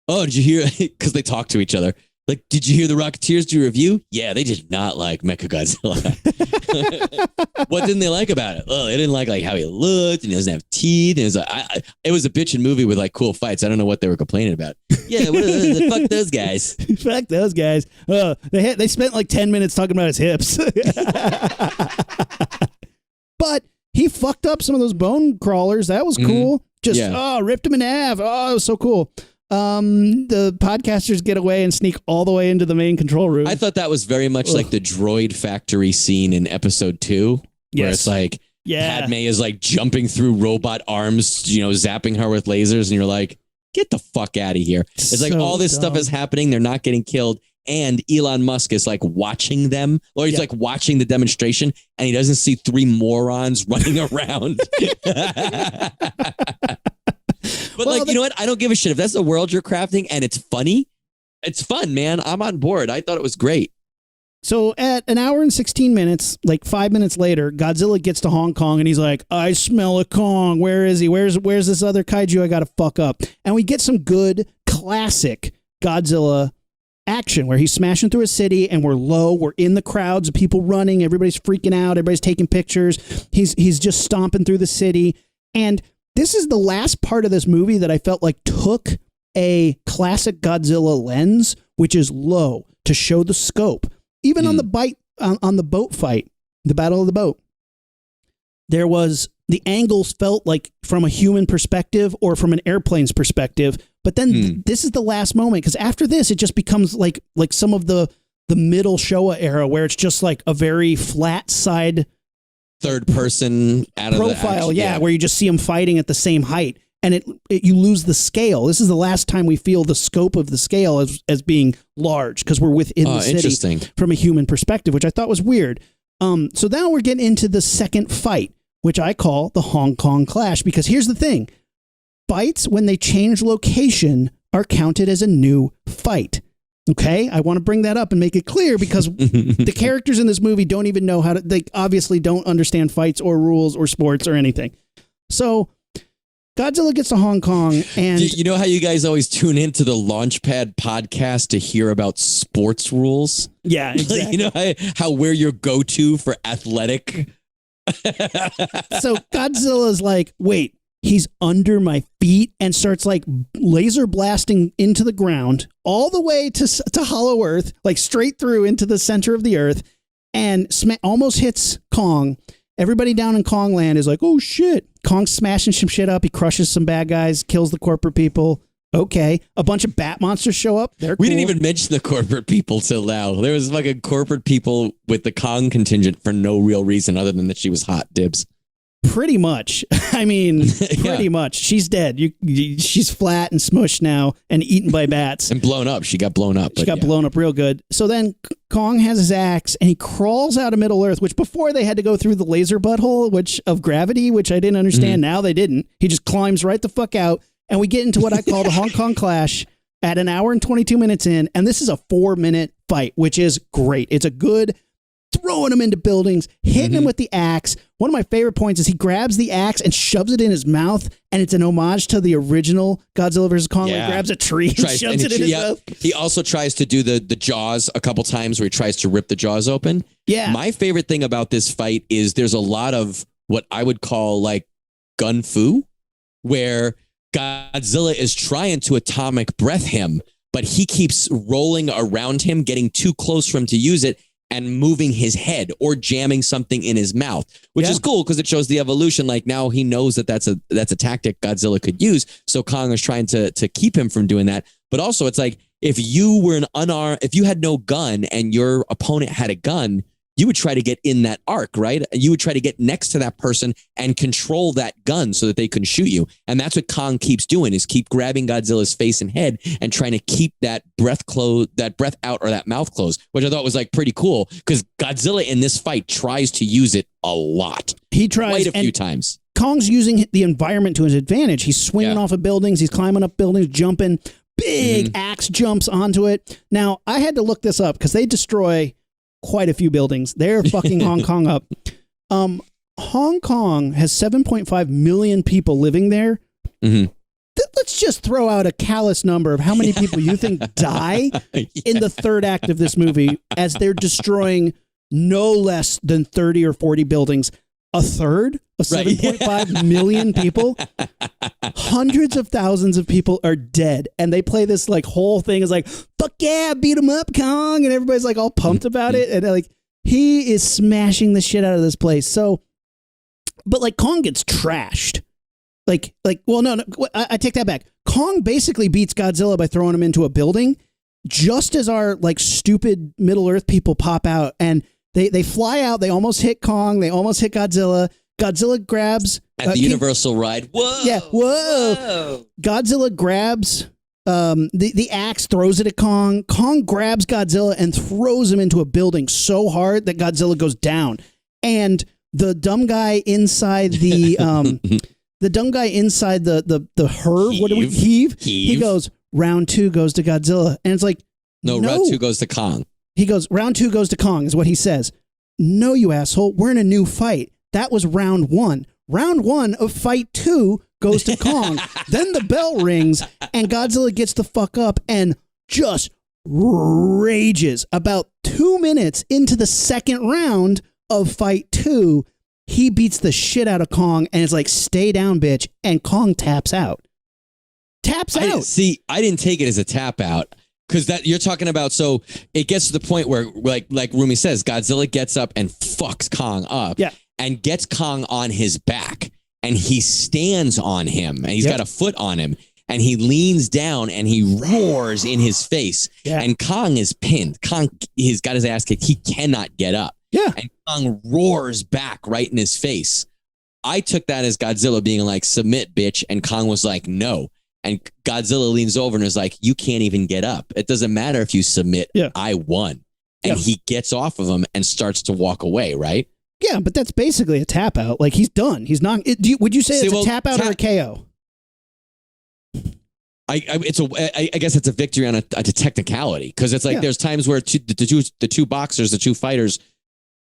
Oh, did you hear? Because they talk to each other. Like, did you hear the Rocketeers do a review? Yeah, they did not like Mechagodzilla. What didn't they like about it? Oh, they didn't like how he looked and he doesn't have teeth. And it was like, it was a bitchin' movie with like cool fights. I don't know what they were complaining about. Yeah, fuck those guys. Fuck those guys. They spent like 10 minutes talking about his hips. But he fucked up some of those bone crawlers. That was cool. Just ripped him in half. Oh, it was so cool. The podcasters get away and sneak all the way into the main control room. I thought that was very much like the droid factory scene in episode 2, where it's like Padme is like jumping through robot arms, zapping her with lasers, and you're like, get the fuck out of here. It's like all this stuff is happening. They're not getting killed. And Elon Musk is like watching them, or he's like watching the demonstration, and he doesn't see 3 morons running around. But you know what? I don't give a shit. If that's the world you're crafting and it's funny, it's fun, man. I'm on board. I thought it was great. So at an hour and 16 minutes, like 5 minutes later, Godzilla gets to Hong Kong and he's like, I smell a Kong. Where is he? Where's this other kaiju I got to fuck up? And we get some good classic Godzilla action where he's smashing through a city and we're low. We're in the crowds of people running. Everybody's freaking out. Everybody's taking pictures. He's just stomping through the city. And this is the last part of this movie that I felt like took a classic Godzilla lens, which is low to show the scope. Even on the boat fight, the Battle of the Boat, the angles felt like from a human perspective or from an airplane's perspective. But then this is the last moment, because after this, it just becomes like some of the middle Showa era where it's just like a very flat side third person out of profile, where you just see them fighting at the same height, and you lose the scale. This is the last time we feel the scope of the scale as being large, because we're within the city from a human perspective, which I thought was weird. So now we're getting into the second fight, which I call the Hong Kong Clash, because here's the thing: fights, when they change location, are counted as a new fight. Okay, I want to bring that up and make it clear, because the characters in this movie don't even know they obviously don't understand fights or rules or sports or anything. So Godzilla gets to Hong Kong, and you know how you guys always tune into the Launchpad podcast to hear about sports rules? Yeah, exactly. You know how we're your go-to for athletic. So Godzilla's like, wait, he's under my feet, and starts like laser blasting into the ground all the way to Hollow Earth, like straight through into the center of the earth, and almost hits Kong. Everybody down in Kong land is like, oh shit. Kong's smashing some shit up. He crushes some bad guys, kills the corporate people. Okay. A bunch of bat monsters show up. They're cool. We didn't even mention the corporate people till now. There was fucking corporate people with the Kong contingent for no real reason other than that she was hot. Dibs. Pretty much. I mean, pretty much. She's dead. She's flat and smushed now and eaten by bats. And blown up. She got blown up. She got blown up real good. So then Kong has his axe and he crawls out of Middle Earth, which before they had to go through the laser butthole of gravity, which I didn't understand. Now they didn't. He just climbs right the fuck out. And we get into what I call the Hong Kong Clash at an hour and 22 minutes in. And this is a 4-minute fight, which is great. It's a good throwing him into buildings, hitting him with the axe. One of my favorite points is he grabs the axe and shoves it in his mouth, and it's an homage to the original Godzilla vs. Kong. Where he grabs a tree and shoves it in his mouth. He also tries to do the jaws a couple times where he tries to rip the jaws open. Yeah. My favorite thing about this fight is there's a lot of what I would call like gun fu, where Godzilla is trying to atomic breath him, but he keeps rolling around him, getting too close for him to use it, and moving his head or jamming something in his mouth, which is cool because it shows the evolution. Like now he knows that that's a tactic Godzilla could use. So Kong is trying to keep him from doing that. But also it's like, if you were if you had no gun and your opponent had a gun, you would try to get in that arc, right? You would try to get next to that person and control that gun so that they couldn't shoot you. And that's what Kong keeps doing, is keep grabbing Godzilla's face and head and trying to keep that breath out or that mouth closed, which I thought was like pretty cool because Godzilla in this fight tries to use it a lot. He tries quite a few times. Kong's using the environment to his advantage. He's swinging off of buildings. He's climbing up buildings, jumping. Big axe jumps onto it. Now, I had to look this up because they destroy quite a few buildings. They're fucking Hong Kong up. Hong Kong has 7.5 million people living there. let's just throw out a callous number of how many people you think die in the third act of this movie as they're destroying no less than 30 or 40 buildings. A third of 7.5 million people, hundreds of thousands of people are dead. And they play this like whole thing is like, fuck yeah, beat him up, Kong. And everybody's like all pumped about it. And like, he is smashing the shit out of this place. So, but like Kong gets trashed. Well, no, I take that back. Kong basically beats Godzilla by throwing him into a building just as our like stupid Middle Earth people pop out and they fly out. They almost hit Kong. They almost hit Godzilla. Godzilla grabs at the Universal ride. Whoa. Yeah. Whoa. Godzilla grabs the axe, throws it at Kong. Kong grabs Godzilla and throws him into a building so hard that Godzilla goes down. And the dumb guy inside the herb, what do we heave? He goes, round 2 goes to Godzilla. And it's like, no, round 2 goes to Kong. He goes, round 2 goes to Kong is what he says. No, you asshole. We're in a new fight. That was round 1. Round 1 of fight 2 goes to Kong. Then the bell rings and Godzilla gets the fuck up and just rages. About 2 minutes into the second round of fight 2, he beats the shit out of Kong and it's like, stay down, bitch. And Kong taps out. I didn't take it as a tap out. Because that you're talking about, so it gets to the point where, like Rumi says, Godzilla gets up and fucks Kong up, and gets Kong on his back, and he stands on him, and he's got a foot on him, and he leans down and he roars in his face, and Kong is pinned. Kong, he's got his ass kicked. He cannot get up, and Kong roars back right in his face. I took that as Godzilla being like, "Submit, bitch," and Kong was like, "No." And Godzilla leans over and is like, you can't even get up. It doesn't matter if you submit. I won. And he gets off of him and starts to walk away, right? Yeah, but that's basically a tap out. Like, he's done. He's not. Would you say it's a tap out or a KO? I guess it's a victory on a technicality. Because it's like there's times where the two boxers, the two fighters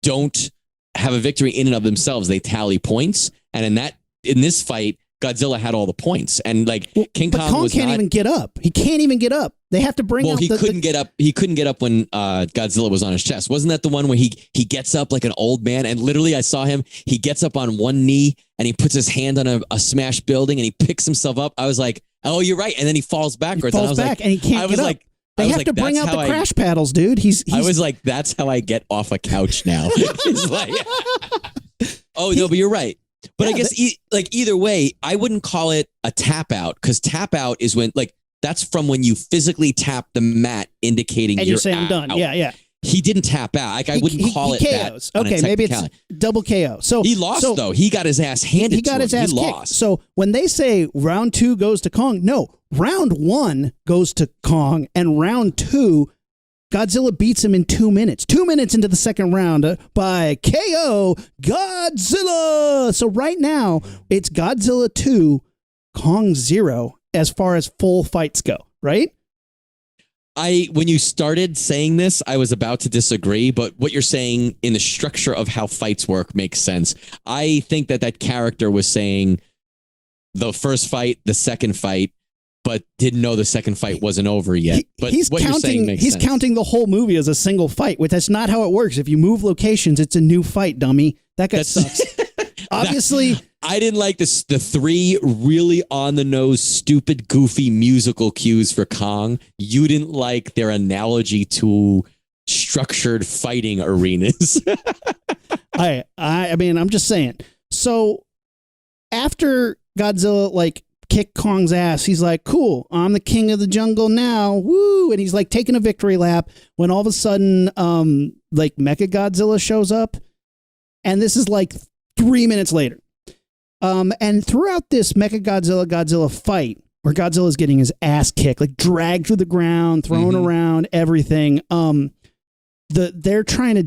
don't have a victory in and of themselves. They tally points. And in this fight, Godzilla had all the points, and like King Kong can't even get up. He can't even get up. They have to bring. Well, he couldn't get up. He couldn't get up when Godzilla was on his chest. Wasn't that the one where he gets up like an old man? And literally, I saw him. He gets up on one knee and he puts his hand on a smashed building and he picks himself up. I was like, oh, you're right. And then he falls backwards. And he can't get up. They have to bring out the crash paddles, dude. I was like, that's how I get off a couch now. It's like, oh no, but you're right. But I guess either way, I wouldn't call it a tap out, because tap out is when that's from when you physically tap the mat, indicating and you're saying I'm done. Yeah. He didn't tap out. I wouldn't call it KOs. That. Okay, maybe it's double KO. So he lost though. He got his ass handed. He got his ass kicked. Lost. So when they say round 2 goes to Kong, no, round 1 goes to Kong, and round 2. Godzilla beats him in 2 minutes. 2 minutes into the second round by KO Godzilla. So right now, it's Godzilla 2, Kong 0 as far as full fights go, right? When you started saying this, I was about to disagree, but what you're saying in the structure of how fights work makes sense. I think that character was saying the first fight, the second fight, but didn't know the second fight wasn't over yet. But what you're saying makes sense. He's counting the whole movie as a single fight, which that's not how it works. If you move locations, it's a new fight, dummy. That guy sucks. Obviously, I didn't like the 3 really on the nose, stupid, goofy musical cues for Kong. You didn't like their analogy to structured fighting arenas. I mean, I'm just saying. So after Godzilla kick Kong's ass, he's like, cool, I'm the king of the jungle now, woo, and he's like taking a victory lap when all of a sudden Mecha Godzilla shows up, and this is like 3 minutes later, and throughout this Mecha Godzilla fight where Godzilla's getting his ass kicked, like dragged through the ground, thrown around, everything, they're trying to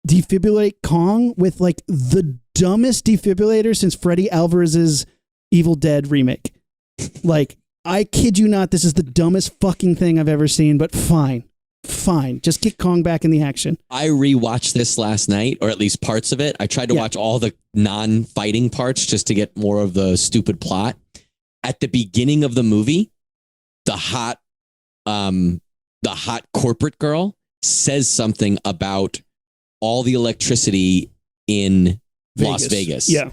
defibrillate Kong with like the dumbest defibrillator since Freddy Alvarez's Evil Dead remake. Like, I kid you not, this is the dumbest fucking thing I've ever seen, but fine. Just get Kong back in the action. I rewatched this last night, or at least parts of it. I tried to watch all the non-fighting parts just to get more of the stupid plot. at the beginning of the movie, the hot corporate girl says something about all the electricity in Las Vegas. Yeah.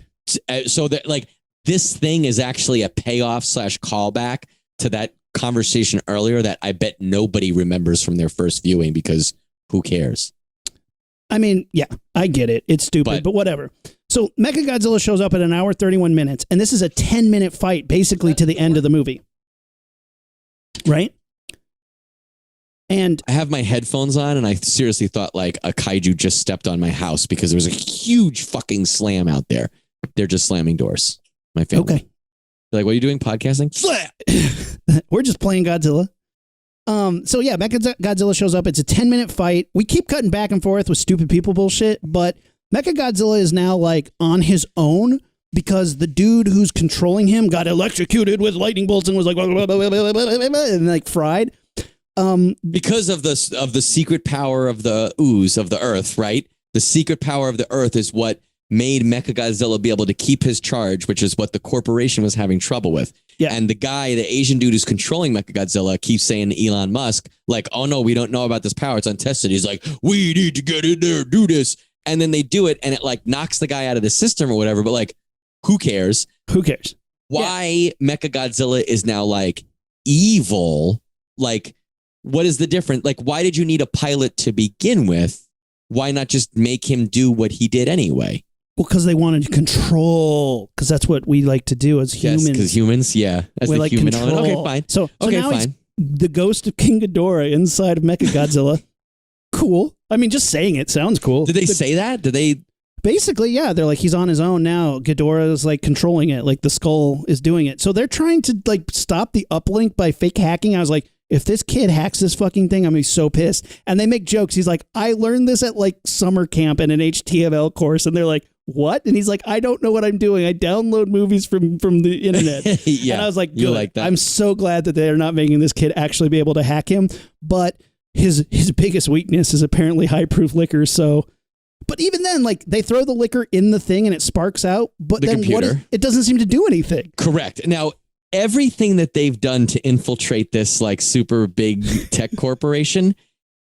So that like this thing is actually a payoff / callback to that conversation earlier that I bet nobody remembers from their first viewing because who cares? I mean, yeah, I get it. It's stupid, but whatever. So Mechagodzilla shows up at 1 hour, 31 minutes, and this is a 10-minute fight basically to the end of the movie. Right? And I have my headphones on and I seriously thought like a kaiju just stepped on my house because there was a huge fucking slam out there. They're just slamming doors. My family. Okay. They're like, what are you doing? Podcasting? Slam! We're just playing Godzilla. So yeah, Mechagodzilla shows up. It's a 10-minute fight. We keep cutting back and forth with stupid people bullshit, but Mechagodzilla is now like on his own because the dude who's controlling him got electrocuted with lightning bolts and was like, and like fried. Because of the secret power of the ooze of the earth, right? The secret power of the earth is what made Mechagodzilla be able to keep his charge, which is what the corporation was having trouble with. Yeah. And the Asian dude who's controlling Mechagodzilla keeps saying to Elon Musk, like, oh no, we don't know about this power. It's untested. He's like, we need to get in there, do this. And then they do it and it like knocks the guy out of the system or whatever. But like, who cares? Who cares? Why Mechagodzilla is now like evil? Like, what is the difference? Like, why did you need a pilot to begin with? Why not just make him do what he did anyway? Well, because they wanted control. Because that's what we like to do as humans. Yes, because humans, yeah. As we the like human control. element. Okay, fine. So now fine. He's the ghost of King Ghidorah inside of Mechagodzilla. Cool. I mean, just saying it sounds cool. Did they say that? Did they? Basically, yeah. They're like, he's on his own now. Ghidorah is like controlling it. Like the skull is doing it. So they're trying to like stop the uplink by fake hacking. I was like, if this kid hacks this fucking thing, I'm gonna be so pissed. And they make jokes. He's like, I learned this at like summer camp and an HTML course. And they're like, what? And he's like, I don't know what I'm doing. I download movies from the internet. Yeah, and I was like, good. You like that. I'm so glad that they're not making this kid actually be able to hack him. But his biggest weakness is apparently high-proof liquor. So, but even then, like they throw the liquor in the thing and it sparks out. But then it doesn't seem to do anything. Correct. Now, everything that they've done to infiltrate this like super big tech corporation,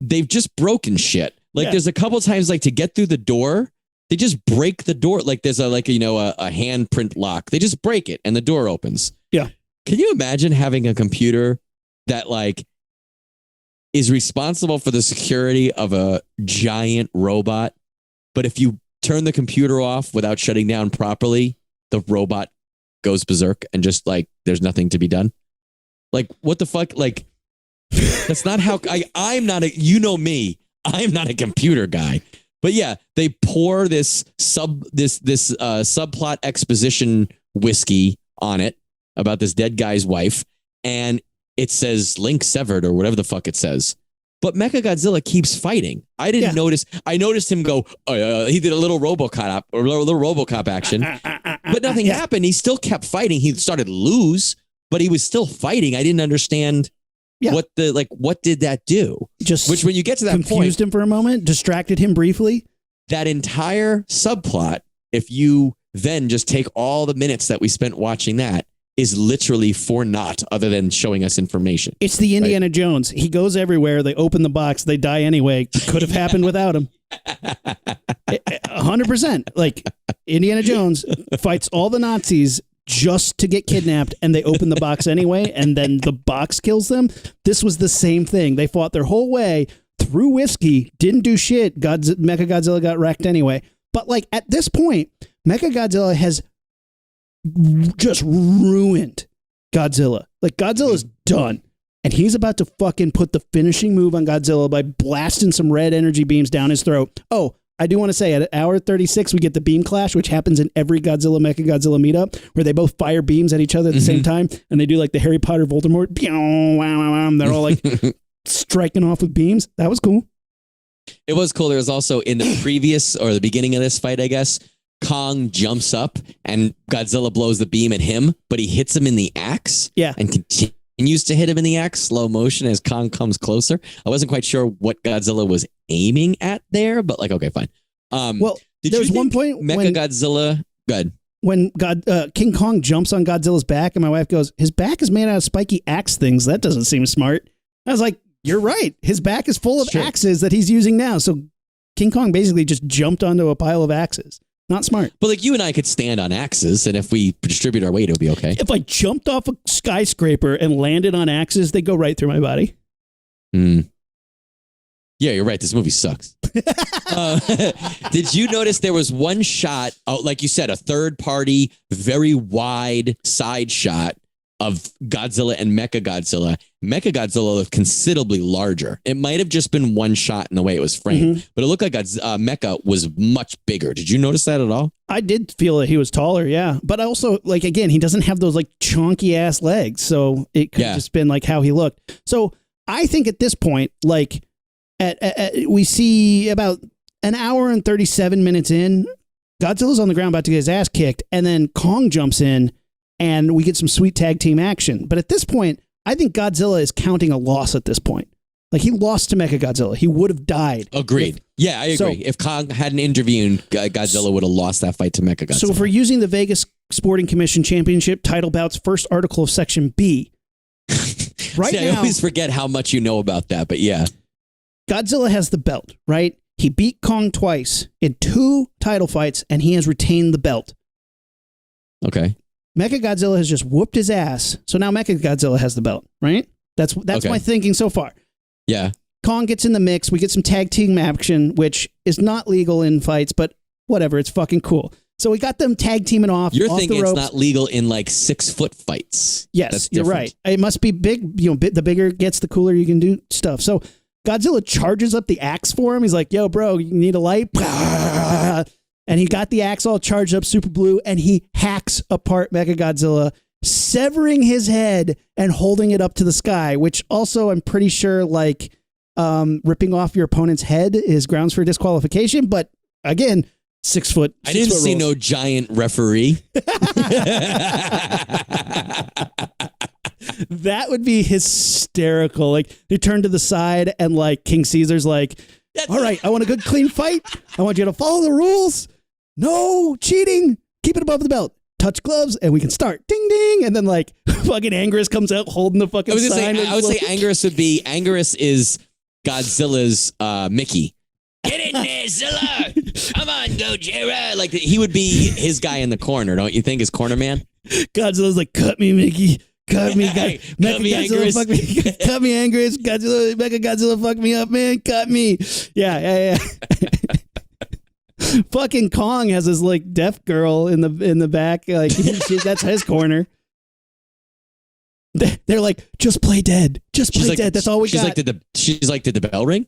they've just broken shit. Like there's a couple times like to get through the door, they just break the door. Like there's a handprint lock. They just break it and the door opens. Yeah. Can you imagine having a computer that like is responsible for the security of a giant robot, but if you turn the computer off without shutting down properly, the robot goes berserk and just like there's nothing to be done? Like what the fuck? Like that's not how I'm not you know me. I'm not a computer guy. But yeah, they pour this subplot exposition whiskey on it about this dead guy's wife, and it says link severed or whatever the fuck it says. But Mechagodzilla keeps fighting. I didn't notice. I noticed him go. He did a little RoboCop action, but nothing happened. He still kept fighting. He started to lose, but he was still fighting. I didn't understand. Yeah. What did that do? Which when you get to that point, confused him for a moment, distracted him briefly. That entire subplot, if you then just take all the minutes that we spent watching that, is literally for naught other than showing us information. It's the Indiana Jones. He goes everywhere. They open the box. They die anyway. Could have happened without him. 100%. Like Indiana Jones fights all the Nazis just to get kidnapped, and they open the box anyway, and then the box kills them. This was the same thing. They fought their whole way through whiskey, didn't do shit. Mechagodzilla got wrecked anyway. But like at this point, Mechagodzilla has just ruined Godzilla. Like Godzilla's done, and he's about to fucking put the finishing move on Godzilla by blasting some red energy beams down his throat. Oh, I do want to say at hour 36, we get the beam clash, which happens in every Godzilla Mechagodzilla meetup, where they both fire beams at each other at the same time, and they do like the Harry Potter Voldemort. They're all like striking off with beams. That was cool. It was cool. There was also in the previous or the beginning of this fight, I guess, Kong jumps up and Godzilla blows the beam at him, but he hits him in the axe. Yeah. And continues to hit him in the axe, slow motion as Kong comes closer. I wasn't quite sure what Godzilla was aiming at there, but like, okay, fine. Well, there's one point Mechagodzilla. Go ahead. when King Kong jumps on Godzilla's back, and my wife goes, his back is made out of spiky axe things. That doesn't seem smart. I was like, you're right. His back is full of axes that he's using now. So King Kong basically just jumped onto a pile of axes. Not smart. But like you and I could stand on axes, and if we distribute our weight, it would be okay. If I jumped off a skyscraper and landed on axes, they go right through my body. Yeah, you're right. This movie sucks. Did you notice there was one shot, like you said, a third party, very wide side shot of Godzilla and Mechagodzilla. Mechagodzilla looked considerably larger. It might have just been one shot in the way it was framed, but it looked like Mecha was much bigger. Did you notice that at all? I did feel that he was taller, yeah. But also, like, again, he doesn't have those like chonky ass legs. So it could have just been like how he looked. So I think at this point, like we see about an hour and 37 minutes in, Godzilla's on the ground about to get his ass kicked. And then Kong jumps in and we get some sweet tag team action. But at this point, I think Godzilla is counting a loss at this point. Like, he lost to Mechagodzilla. He would have died. Agreed. Yeah, I agree. So, if Kong hadn't intervened, Godzilla would have lost that fight to Mechagodzilla. So if we're using the Vegas Sporting Commission Championship title bout's first article of Section B, right now, I always forget how much you know about that, but yeah. Godzilla has the belt, right? He beat Kong twice in 2 title fights, and he has retained the belt. Okay. Mechagodzilla has just whooped his ass, so now Mechagodzilla has the belt, right? That's okay. My thinking so far. Yeah. Kong gets in the mix. We get some tag team action, which is not legal in fights, but whatever. It's fucking cool. So we got them tag teaming off. You're off thinking the ropes. It's not legal in like 6-foot fights. Yes, you're right. It must be big. You know, the bigger it gets, the cooler you can do stuff. So Godzilla charges up the axe for him. He's like, yo, bro, you need a light? And he got the axe all charged up, super blue, and he hacks apart Mechagodzilla, severing his head and holding it up to the sky, which also I'm pretty sure like ripping off your opponent's head is grounds for disqualification. But again, 6 foot. I didn't see no giant referee. That would be hysterical. Like, they turn to the side and like King Caesar's like, all right, I want a good clean fight. I want you to follow the rules. No cheating. Keep it above the belt. Touch gloves and we can start. Ding, ding. And then like fucking Anguirus comes out holding the fucking sign. I would say Anguirus is Godzilla's Mickey. Get in there, Zilla. Come on, Gojira. Like, he would be his guy in the corner, don't you think? His corner man? Godzilla's like, cut me, Mickey. Cut me, guy. Mechagodzilla, fuck me. Cut me, Anguirus. Mechagodzilla, fuck me up, man. Cut me. Yeah. Fucking Kong has this like deaf girl in the back. Like, that's his corner. They're like, just play dead. Just play dead. That's all we got. She's like, did the bell ring?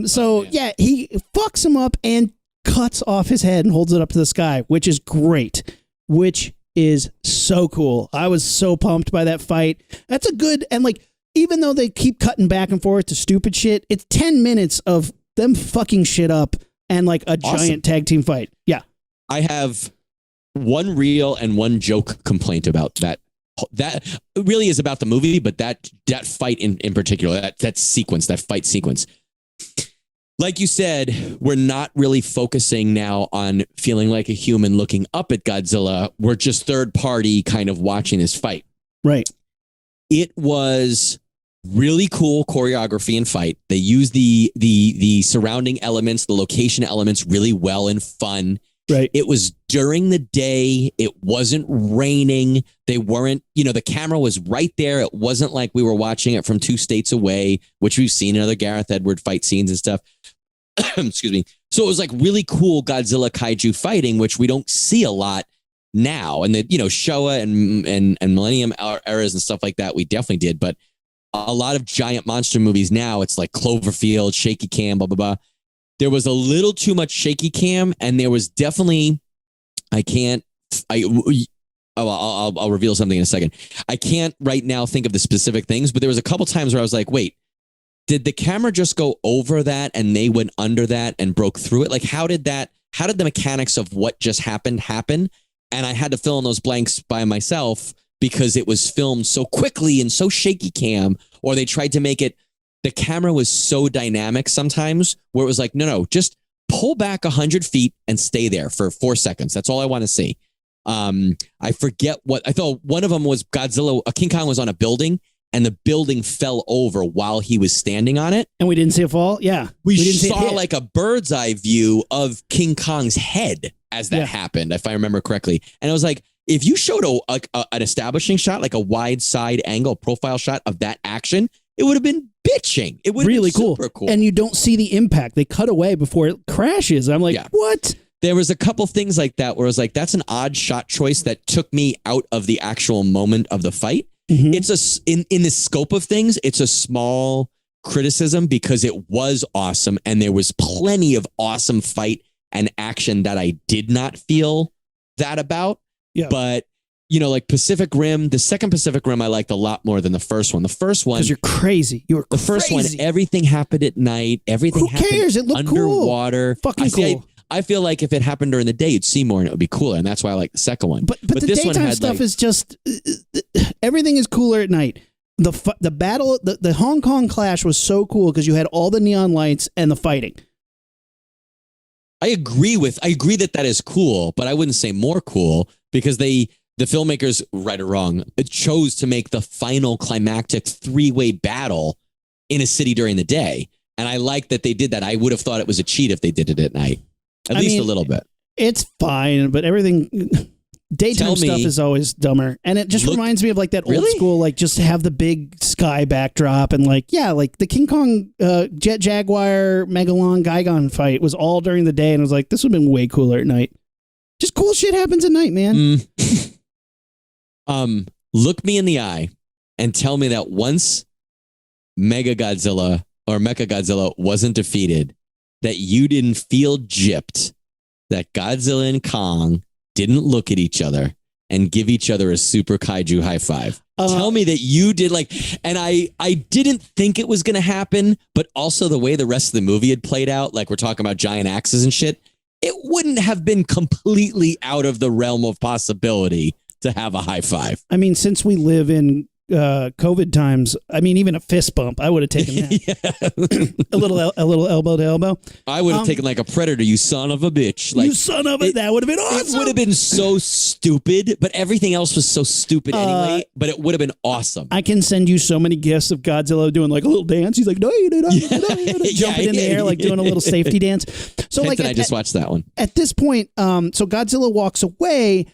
So yeah, he fucks him up and cuts off his head and holds it up to the sky, which is great. Which is so cool. I was so pumped by that fight. That's a good, and like, even though they keep cutting back and forth to stupid shit, it's 10 minutes of them fucking shit up and like a giant tag team fight. Yeah. I have one real and one joke complaint about that. That really is about the movie, but that fight in particular, that fight sequence. Like you said, we're not really focusing now on feeling like a human looking up at Godzilla. We're just third party kind of watching this fight. Right. It was really cool choreography and fight. They used the surrounding elements, the location elements really well and fun. Right. It was during the day. It wasn't raining. They weren't, the camera was right there. It wasn't like we were watching it from 2 states away, which we've seen in other Gareth Edward fight scenes and stuff. Excuse me. So it was like really cool Godzilla kaiju fighting, which we don't see a lot now. And the, Showa and Millennium eras and stuff like that, we definitely did. But a lot of giant monster movies now, it's like Cloverfield, shaky cam, blah, blah, blah. There was a little too much shaky cam, and there was definitely, I'll reveal something in a second. I can't right now think of the specific things, but there was a couple times where I was like, wait, did the camera just go over that and they went under that and broke through it? Like, how did the mechanics of what just happened happen? And I had to fill in those blanks by myself because it was filmed so quickly and so shaky cam, or they tried to make it, the camera was so dynamic sometimes where it was like, no, just pull back 100 feet and stay there for 4 seconds. That's all I want to see. I forget what I thought. One of them was Godzilla. King Kong was on a building, and the building fell over while he was standing on it. And we didn't see it fall? Yeah. We didn't see saw like a bird's eye view of King Kong's head as that happened, if I remember correctly. And I was like, if you showed an establishing shot, like a wide side angle profile shot of that action, it would have been bitching. It would have really been super cool. And you don't see the impact. They cut away before it crashes. I'm like, what? There was a couple things like that where I was like, that's an odd shot choice that took me out of the actual moment of the fight. Mm-hmm. It's in the scope of things, it's a small criticism because it was awesome and there was plenty of awesome fight and action that I did not feel that about. Yeah. But like Pacific Rim, the second Pacific Rim I liked a lot more than the first one. The first one, because you're crazy. The first one, everything happened at night. Everything Who cares? It looked underwater. Cool. Fucking cool. I feel like if it happened during the day, you'd see more and it would be cooler. And that's why I like the second one. But the this daytime one had stuff is just, everything is cooler at night. The battle, the Hong Kong clash was so cool because you had all the neon lights and the fighting. I agree that is cool, but I wouldn't say more cool because the filmmakers, right or wrong, chose to make the final climactic 3-way battle in a city during the day. And I like that they did that. I would have thought it was a cheat if they did it at night. At least a little bit. It's fine, but everything daytime stuff is always dumber. And it just reminds me of like that old school, like just have the big sky backdrop and like the King Kong Jet Jaguar Megalon Gigon fight was all during the day. And I was like, this would have been way cooler at night. Just cool shit happens at night, man. Look me in the eye and tell me that once Mechagodzilla wasn't defeated, that you didn't feel gypped, that Godzilla and Kong didn't look at each other and give each other a super kaiju high five. Tell me that you did and I didn't think it was going to happen, but also the way the rest of the movie had played out, like we're talking about giant axes and shit, it wouldn't have been completely out of the realm of possibility to have a high five. I mean, since we live in COVID times, I mean, even a fist bump, I would have taken that. a little elbow to elbow. I would have taken like a predator, you son of a bitch. Like, you son of a, that would have been awesome. It would have been so stupid, but everything else was so stupid anyway, but it would have been awesome. I can send you so many gifs of Godzilla doing like a little dance. He's like, jumping in the air, like doing a little safety dance. So like, I just watched that one. At this point, so Godzilla walks away,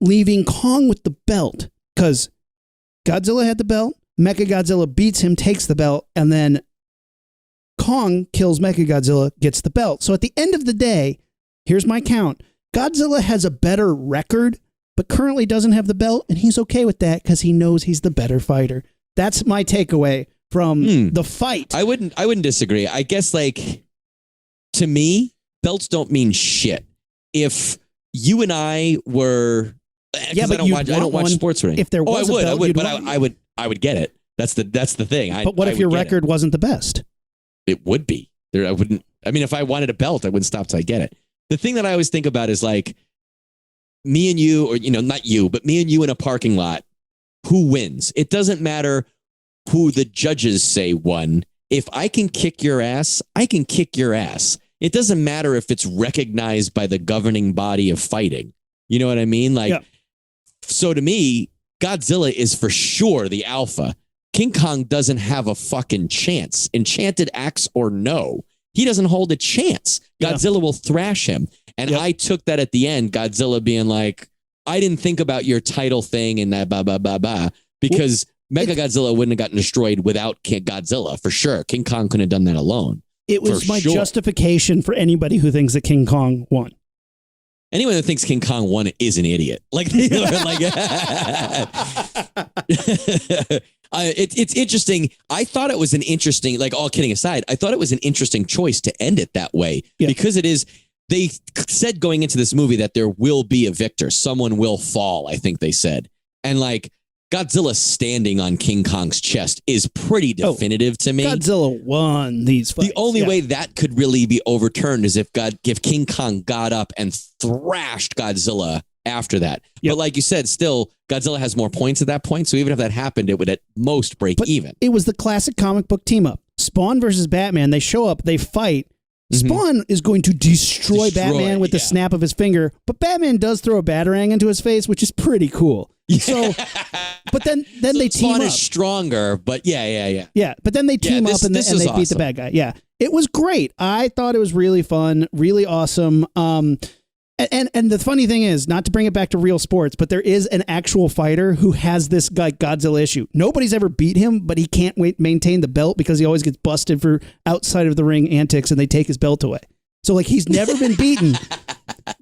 leaving Kong with the belt because Godzilla had the belt, Mechagodzilla beats him, takes the belt, and then Kong kills Mechagodzilla, gets the belt. So at the end of the day, here's my count. Godzilla has a better record, but currently doesn't have the belt, and he's okay with that because he knows he's the better fighter. That's my takeaway from the fight. I wouldn't disagree. I guess to me, belts don't mean shit. If you and I were... Yeah, but I don't watch sports ring. If there was I would get it. That's the thing. But what if your record wasn't the best? It would be. I wouldn't. I mean, if I wanted a belt, I wouldn't stop till I get it. The thing that I always think about is like me and you, or not you, but me and you in a parking lot. Who wins? It doesn't matter who the judges say won. If I can kick your ass, I can kick your ass. It doesn't matter if it's recognized by the governing body of fighting. You know what I mean? So to me, Godzilla is for sure the alpha. King Kong doesn't have a fucking chance. Enchanted axe or no, he doesn't hold a chance. Godzilla will thrash him. And I took that at the end, Godzilla being like, I didn't think about your title thing and that blah, blah, blah, blah. Because Mechagodzilla wouldn't have gotten destroyed without Godzilla, for sure. King Kong couldn't have done that alone. It was my justification for anybody who thinks that King Kong won. Anyone that thinks King Kong won is an idiot. It's interesting. I thought it was an interesting, all kidding aside, I thought it was an interesting choice to end it that way because it is. They said going into this movie that there will be a victor. Someone will fall, I think they said. And Godzilla standing on King Kong's chest is pretty definitive to me. Godzilla won these fights. The only way that could really be overturned is if King Kong got up and thrashed Godzilla after that. But like you said, still, Godzilla has more points at that point. So even if that happened, it would at most break even. It was the classic comic book team up. Spawn versus Batman. They show up, they fight. Spawn is going to destroy Batman with the snap of his finger, but Batman does throw a batarang into his face, which is pretty cool. So, but then so they team Spawn up. is stronger, but yeah. Yeah, but then they team up and they beat the bad guy. Yeah, it was great. I thought it was really fun, really awesome. And the funny thing is, not to bring it back to real sports, but there is an actual fighter who has this Godzilla issue. Nobody's ever beat him, but he can't maintain the belt because he always gets busted for outside of the ring antics, and they take his belt away. So like he's never been beaten,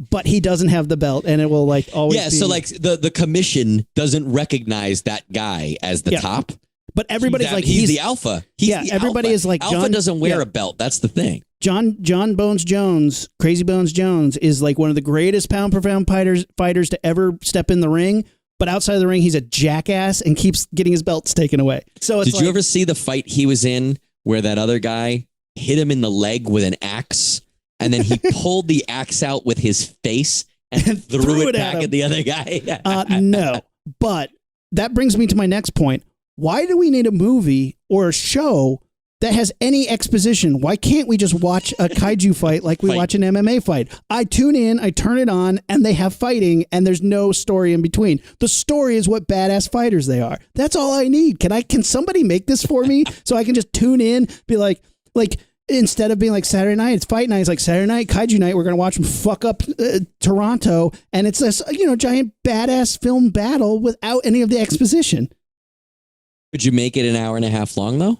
but he doesn't have the belt, and it will like always. Yeah, so like the commission doesn't recognize that guy as the top. But everybody's he's the alpha. Everybody is like alpha doesn't wear a belt. That's the thing. John Bones Jones, Crazy Bones Jones, is like one of the greatest pound for pound fighters to ever step in the ring. But outside of the ring, he's a jackass and keeps getting his belts taken away. So it's did you ever see the fight he was in where that other guy hit him in the leg with an axe, and then he pulled the axe out with his face and threw it back at the other guy? No, but that brings me to my next point. Why do we need a movie or a show that has any exposition? Why can't we just watch a kaiju fight like we watch an MMA fight? I tune in, I turn it on, and they have fighting, and there's no story in between. The story is what badass fighters they are. That's all I need. Can somebody make this for me so I can just tune in, be like instead of being like Saturday night, it's fight night. It's like Saturday night, kaiju night. We're gonna watch them fuck up Toronto, and it's this giant badass film battle without any of the exposition. Would you make it an hour and a half long though?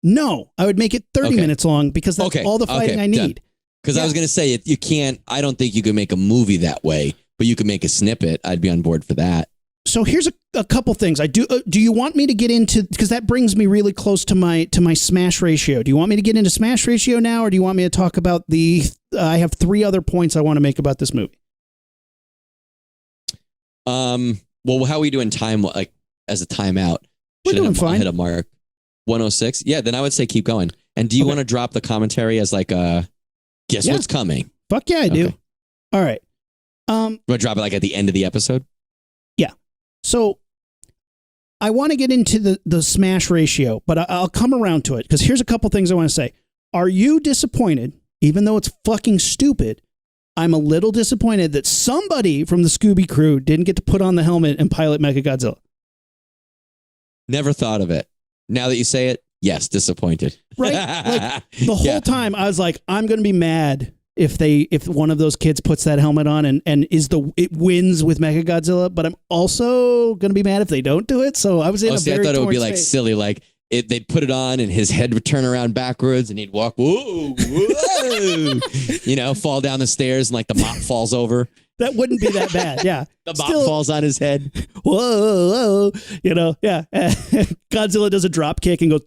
No, I would make it 30 minutes long because that's all the fighting I need. Because I was going to say, you can't, I don't think you could make a movie that way, but you could make a snippet. I'd be on board for that. So here's a couple things. I do. Do you want me to get into, because that brings me really close to my smash ratio. Do you want me to get into smash ratio now, or do you want me to talk about I have 3 other points I want to make about this movie. Well, how are we doing time, like as a timeout? We're doing fine. Hit a mark. 106. Yeah, then I would say keep going. And do you want to drop the commentary as like guess what's coming? Fuck yeah, I do. All right. You want to drop it like at the end of the episode? Yeah. So I want to get into the smash ratio, but I'll come around to it because here's a couple things I want to say. Are you disappointed, even though it's fucking stupid? I'm a little disappointed that somebody from the Scooby crew didn't get to put on the helmet and pilot Mechagodzilla. Never thought of it. Now that you say it, yes, disappointed. Right? Like the whole time I was like, I'm going to be mad if one of those kids puts that helmet on and it wins with Mechagodzilla, but I'm also going to be mad if they don't do it. So I was in a very I thought it would be torn like state. silly, like they'd put it on and his head would turn around backwards and he'd walk, whoa, fall down the stairs and like the mop falls over. That wouldn't be that bad. Yeah. The mop falls on his head. Whoa. Yeah. Godzilla does a drop kick and goes.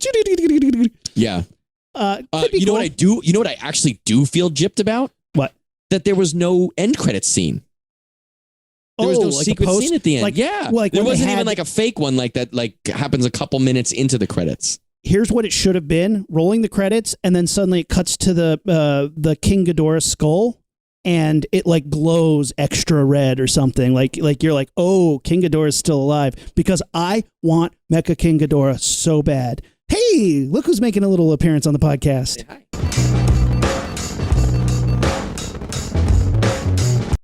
Yeah. You know what I do? You know what I actually do feel gypped about? What? That there was no end credit scene. There was no secret scene at the end. There wasn't even like a fake one like that, like happens a couple minutes into the credits. Here's what it should have been: rolling the credits, and then suddenly it cuts to the King Ghidorah skull. And it like glows extra red or something. Like you're like, oh, King Ghidorah is still alive because I want Mecha King Ghidorah so bad. Hey, look who's making a little appearance on the podcast. Hi.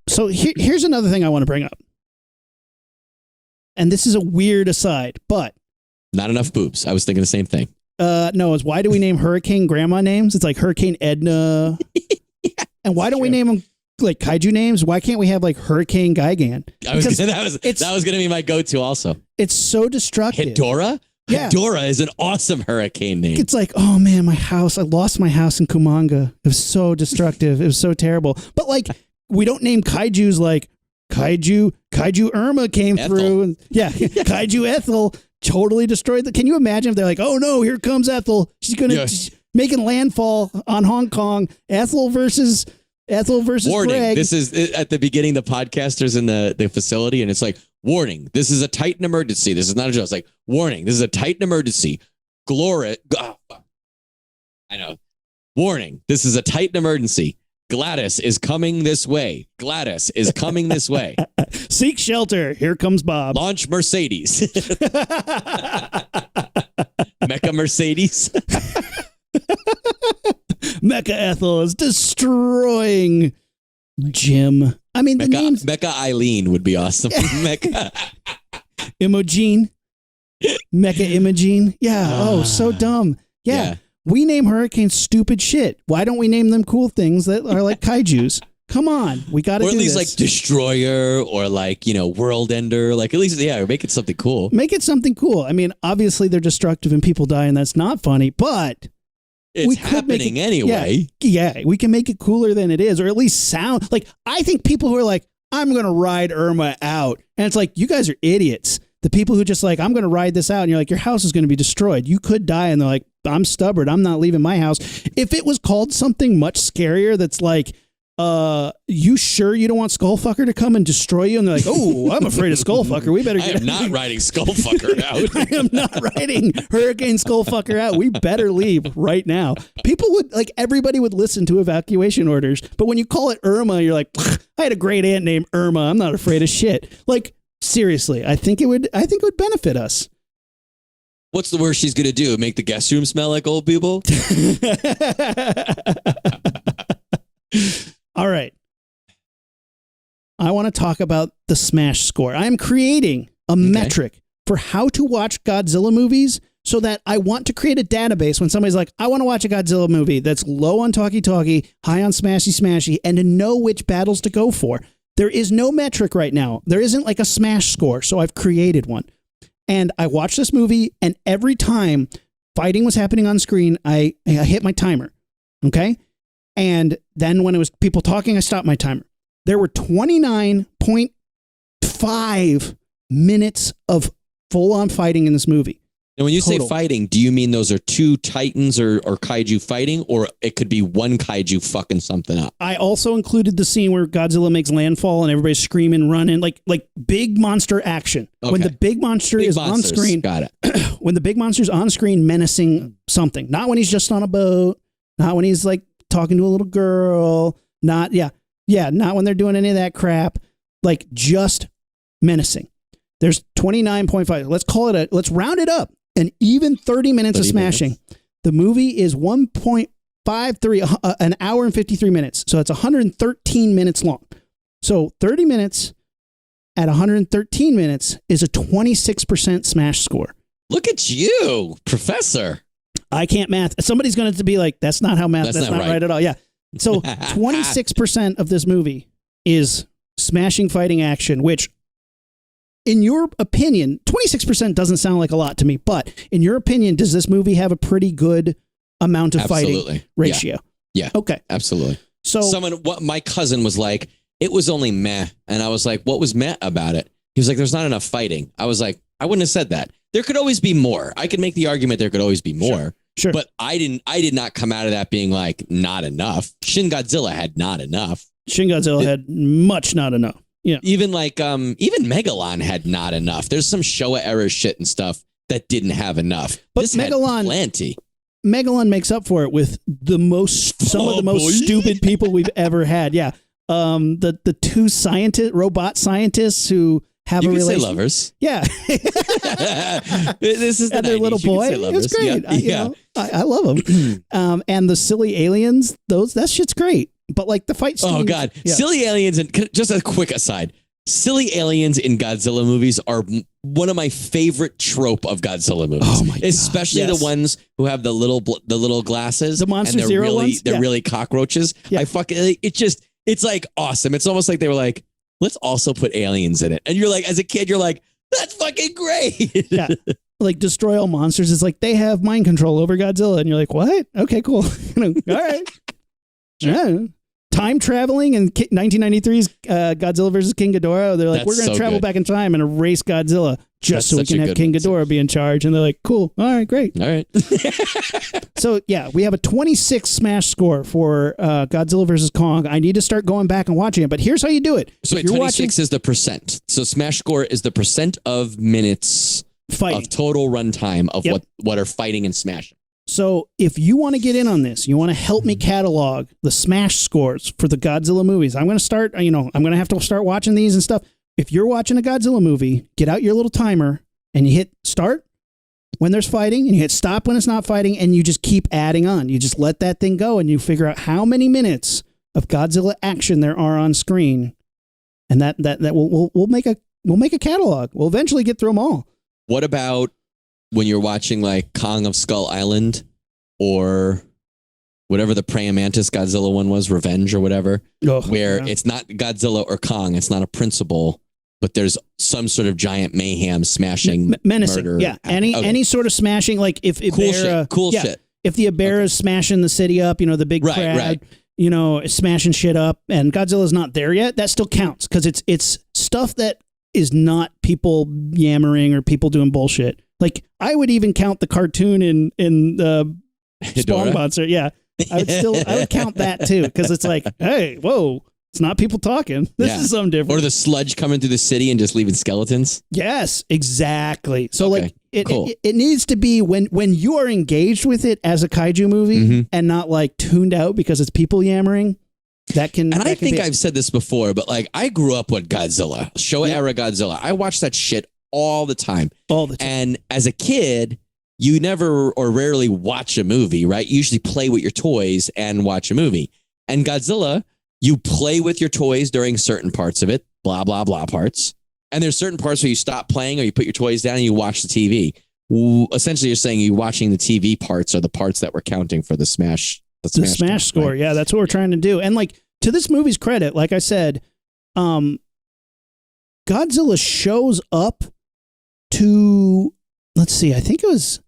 So here's another thing I want to bring up. And this is a weird aside, but not enough boobs. I was thinking the same thing. No, it's why do we name Hurricane grandma names? It's like Hurricane Edna. And why don't we name them like kaiju names? Why can't we have like Hurricane Gigan? That was going to be my go-to also. It's so destructive. Hedorah? Yeah. Hedorah is an awesome hurricane name. It's like, oh man, my house. I lost my house in Kumanga. It was so destructive. It was so terrible. But like, we don't name kaijus like Kaiju Irma came Ethel. through. And Kaiju Ethel totally destroyed can you imagine if they're like, oh no, here comes Ethel. She's going to making landfall on Hong Kong. Ethel versus warning, Greg. This is at the beginning, the podcasters in the facility, and it's like, warning, this is a Titan emergency. This is not a joke. It's like, warning, this is a Titan emergency. I know. Warning, this is a Titan emergency. Gladys is coming this way. Gladys is coming this way. Seek shelter. Here comes Bob. Launch Mercedes. Mecha Mercedes. Mecha Mecha Ethel is destroying Jim. I mean, the names... Mecha Eileen would be awesome. Mecha Imogen. Mecha Imogen. Yeah. So dumb. Yeah. We name hurricanes stupid shit. Why don't we name them cool things that are like kaijus? Come on, we got to do this. Or at least like Destroyer or like, World Ender. Like at least, make it something cool. Make it something cool. I mean, obviously they're destructive and people die and that's not funny, but... It's happening anyway. Yeah, we can make it cooler than it is, or at least sound... Like, I think people who are like, I'm going to ride Irma out. And it's like, you guys are idiots. The people who just like, I'm going to ride this out. And you're like, your house is going to be destroyed. You could die. And they're like, I'm stubborn. I'm not leaving my house. If it was called something much scarier that's like, you sure you don't want Skullfucker to come and destroy you? And they're like, oh, I'm afraid of Skullfucker. We better get I am not riding Skullfucker out. I am not riding Hurricane Skullfucker out. We better leave right now. People would like, everybody would listen to evacuation orders. But when you call it Irma, you're like, I had a great aunt named Irma. I'm not afraid of shit. Like, seriously, I think it would benefit us. What's the worst she's going to do? Make the guest room smell like old people? All right. I want to talk about the Smash score. I am creating a metric for how to watch Godzilla movies so that I want to create a database when somebody's like, I want to watch a Godzilla movie that's low on talkie-talkie, high on smashy-smashy, and to know which battles to go for. There is no metric right now. There isn't like a Smash score, so I've created one. And I watched this movie, and every time fighting was happening on screen, I hit my timer, okay? And then when it was people talking, I stopped my timer. There were 29.5 minutes of full-on fighting in this movie. And when you say fighting, do you mean those are two titans or kaiju fighting, or it could be one kaiju fucking something up? I also included the scene where Godzilla makes landfall and everybody's screaming, running, like big monster action. Okay. When the big monster is on screen, got it. When the big monster's on screen menacing something, not when he's just on a boat, not when he's like talking to a little girl, not when they're doing any of that crap, like just menacing. There's 29.5. Let's round it up. An even 30 minutes of smashing. Minutes. The movie is 1.53, an hour and 53 minutes. So it's 113 minutes long. So 30 minutes at 113 minutes is a 26% smash score. Look at you, professor. I can't math. Somebody's going to be like, that's not how math, that's not right at all. Yeah. So 26% of this movie is smashing fighting action, which in your opinion, 26% doesn't sound like a lot to me, but in your opinion, does this movie have a pretty good amount of fighting ratio? Yeah. Okay. Absolutely. So my cousin was like, it was only meh. And I was like, what was meh about it? He was like, there's not enough fighting. I was like, I wouldn't have said that. There could always be more. I could make the argument there could always be more. Sure. But I did not come out of that being like, not enough. Shin Godzilla had not enough. Shin Godzilla had much not enough. Yeah. Even Megalon had not enough. There's some Showa era shit and stuff that didn't have enough. But this Megalon, had plenty. Megalon makes up for it with some of the most stupid people we've ever had. Yeah. The two robot scientists who have a relationship. Say lovers. Yeah. This is and their little boy. It was great. Yeah. I love them. And the silly aliens, that shit's great. But like the fight scenes. Oh God. Yeah. Silly aliens, and just a quick aside. Silly aliens in Godzilla movies are one of my favorite trope of Godzilla movies. Oh my God. Especially the ones who have the little glasses. The Monster and Zero ones? They're really cockroaches. Yeah. It's like awesome. It's almost like they were like, let's also put aliens in it. And you're like, as a kid, you're like, that's fucking great. Yeah. Like Destroy All Monsters is like, they have mind control over Godzilla. And you're like, what? Okay, cool. All right. Sure. Yeah. Time traveling in 1993's Godzilla vs. King Ghidorah. They're like, we're going to travel back in time and erase Godzilla so we can have King Ghidorah be in charge. And they're like, cool. All right, great. All right. So, yeah, we have a 26 smash score for Godzilla vs. Kong. I need to start going back and watching it, but here's how you do it. So 26 is the percent. So smash score is the percent of minutes of total runtime of what are fighting and smashing. So if you want to get in on this, you want to help me catalog the smash scores for the Godzilla movies. I'm going to start, I'm going to have to start watching these and stuff. If you're watching a Godzilla movie, get out your little timer and you hit start. when there's fighting, and you hit stop when it's not fighting, and you just keep adding on. You just let that thing go, and you figure out how many minutes of Godzilla action there are on screen, and that we'll make a catalog. We'll eventually get through them all. What about when you're watching like Kong of Skull Island or whatever the praying mantis Godzilla one was, Revenge or whatever, where it's not Godzilla or Kong, it's not a principal, but there's some sort of giant mayhem, smashing, menacing. murder. Yeah, any sort of smashing, like if cool shit. If the Ibera's smashing the city up, the big crowd, is smashing shit up, and Godzilla's not there yet, that still counts because it's stuff that is not people yammering or people doing bullshit. Like I would even count the cartoon in the Spawn Monster. Yeah, I would count that too because it's like, hey, whoa. It's not people talking. This is something different. Or the sludge coming through the city and just leaving skeletons. Yes, exactly. So like it needs to be when you are engaged with it as a kaiju movie and not like tuned out because it's people yammering. That can. And I think I've said this before, but like I grew up with Godzilla, era Godzilla. I watched that shit all the time. And as a kid, you never or rarely watch a movie, right? You usually play with your toys and watch a movie. And Godzilla, you play with your toys during certain parts of it, blah, blah, blah parts. And there's certain parts where you stop playing or you put your toys down and you watch the TV. Essentially, you're saying you're watching the TV parts are the parts that we're counting for the smash. The smash score. Right? Yeah, that's what we're trying to do. And like to this movie's credit, like I said, Godzilla shows up to, let's see, I think it was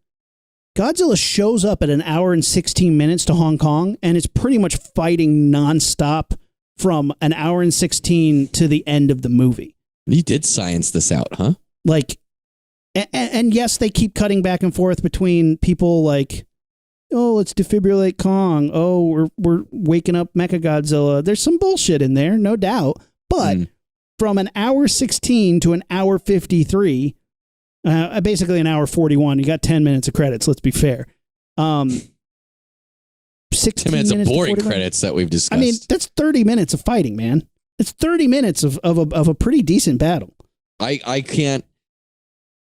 Godzilla shows up at 1 hour and 16 minutes to Hong Kong, and it's pretty much fighting nonstop from 1 hour and 16 to the end of the movie. You did science this out, huh? Like, and yes, they keep cutting back and forth between people like, oh, let's defibrillate Kong. Oh, we're waking up Mechagodzilla. There's some bullshit in there, no doubt. But from 1 hour 16 to 1 hour 53, basically 1 hour 41. You got 10 minutes of credits. Let's be fair. 16 minutes of boring credits that we've discussed. I mean, that's 30 minutes of fighting, man. It's 30 minutes of a pretty decent battle. I can't.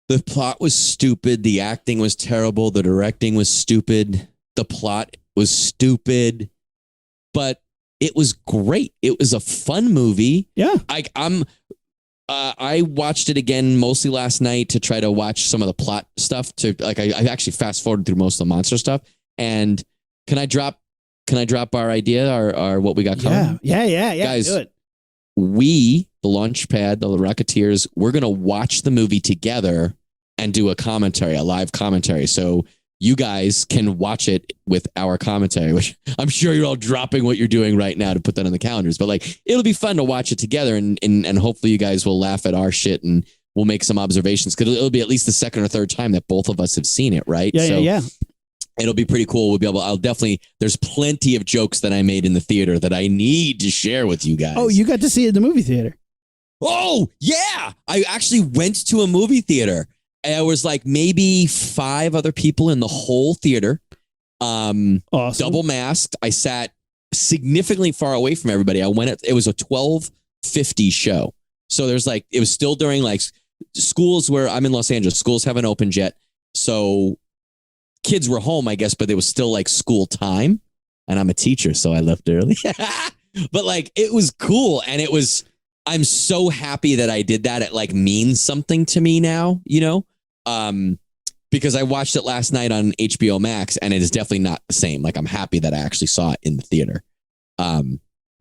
The plot was stupid. The acting was terrible. The directing was stupid. The plot was stupid, but it was great. It was a fun movie. Yeah. I watched it again mostly last night to try to watch some of the plot stuff. I actually fast forwarded through most of the monster stuff. And can I drop our idea or what we got coming? Yeah. Guys, do it. We, the Launchpad, the Rocketeers, we're going to watch the movie together and do a live commentary. So you guys can watch it with our commentary, which I'm sure you're all dropping what you're doing right now to put that on the calendars. But like, it'll be fun to watch it together and hopefully you guys will laugh at our shit and we'll make some observations because it'll be at least the second or third time that both of us have seen it, right? Yeah. It'll be pretty cool. There's plenty of jokes that I made in the theater that I need to share with you guys. Oh, you got to see it in the movie theater. Oh, yeah. I actually went to a movie theater. There was like maybe 5 other people in the whole theater. Awesome. Double masked. I sat significantly far away from everybody. It was a 12:50 show. So it was still during like schools where I'm in Los Angeles. Schools haven't opened yet. So kids were home, I guess, but it was still like school time. And I'm a teacher, so I left early. But like, it was cool. And I'm so happy that I did that. It like means something to me now, because I watched it last night on HBO Max and it is definitely not the same. Like I'm happy that I actually saw it in the theater. But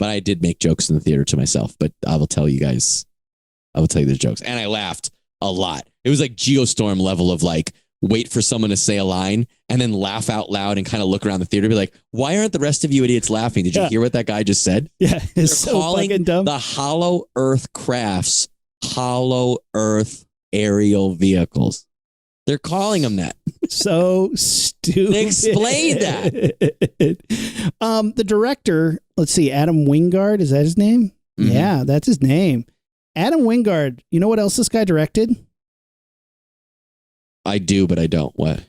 I did make jokes in the theater to myself, but I will tell you the jokes. And I laughed a lot. It was like Geostorm level of like, wait for someone to say a line and then laugh out loud and kind of look around the theater, be like, why aren't the rest of you idiots laughing? Did you hear what that guy just said? Yeah. It's so fucking dumb. The Hollow Earth crafts Hollow Earth aerial vehicles. They're calling them that. So stupid. Explain that. The director, let's see, Adam Wingard, is that his name? Mm-hmm. Yeah, that's his name. Adam Wingard. You know what else this guy directed? I do, but I don't. What?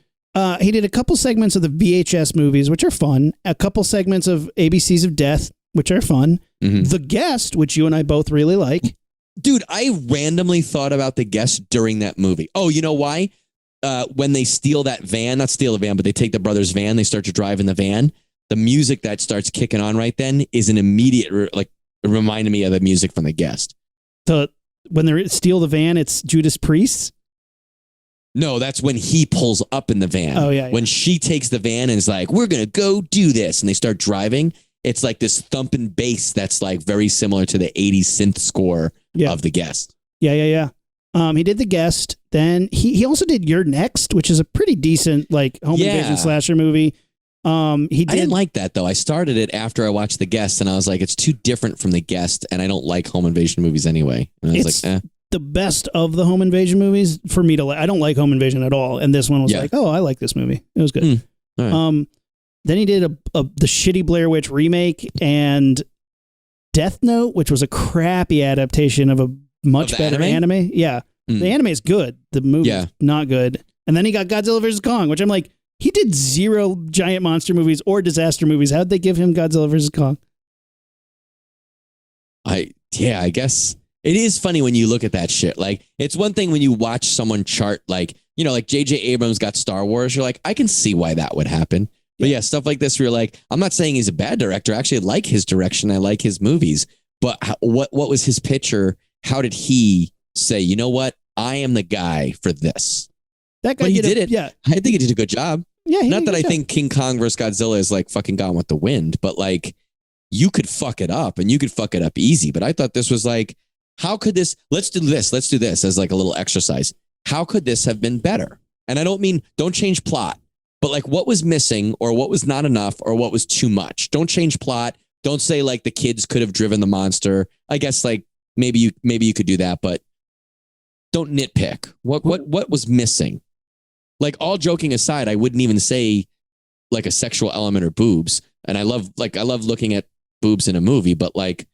He did a couple segments of the VHS movies, which are fun. A couple segments of ABCs of Death, which are fun. Mm-hmm. The Guest, which you and I both really like. Dude, I randomly thought about The Guest during that movie. Oh, you know why? when they steal that van, not steal the van, but they take the brother's van, they start to drive in the van. The music that starts kicking on right then is an immediate, like, it reminded me of the music from The Guest. When they steal the van, it's Judas Priest. No, that's when he pulls up in the van. Oh, yeah. When she takes the van and is like, we're going to go do this. And they start driving. It's like this thumping bass that's like very similar to the 80s synth score of The Guest. Yeah. He did The Guest. Then he also did You're Next, which is a pretty decent like home invasion slasher movie. I didn't like that though. I started it after I watched The Guest, and I was like, it's too different from The Guest, and I don't like home invasion movies anyway. And I was like, the best of the home invasion movies for me to like. I don't like home invasion at all, and this one was like, oh, I like this movie. It was good. Right. Then he did the shitty Blair Witch remake and Death Note, which was a crappy adaptation of a much better anime. Yeah. The anime is good. The movie is not good. And then he got Godzilla VS Kong, which I'm like, he did 0 giant monster movies or disaster movies. How'd they give him Godzilla vs. Kong? I guess it is funny when you look at that shit. Like, it's one thing when you watch someone chart, like, you know, like J.J. Abrams got Star Wars. You're like, I can see why that would happen. But yeah, stuff like this where you're like, I'm not saying he's a bad director. I actually like his direction. I like his movies. But what was his pitch, or how did he say, you know what? I am the guy for this. That guy did it. Yeah. I think he did a good job. Yeah. Not that I think King Kong versus Godzilla is like fucking Gone with the Wind, but like, you could fuck it up and you could fuck it up easy. But I thought this was like, how could this, let's do this as like a little exercise. How could this have been better? And I don't mean, don't change plot, but like what was missing or what was not enough or what was too much. Don't change plot. Don't say like the kids could have driven the monster. I guess like maybe you could do that, but don't nitpick. What was missing? Like, all joking aside, I wouldn't even say like a sexual element or boobs. And I love looking at boobs in a movie, but like,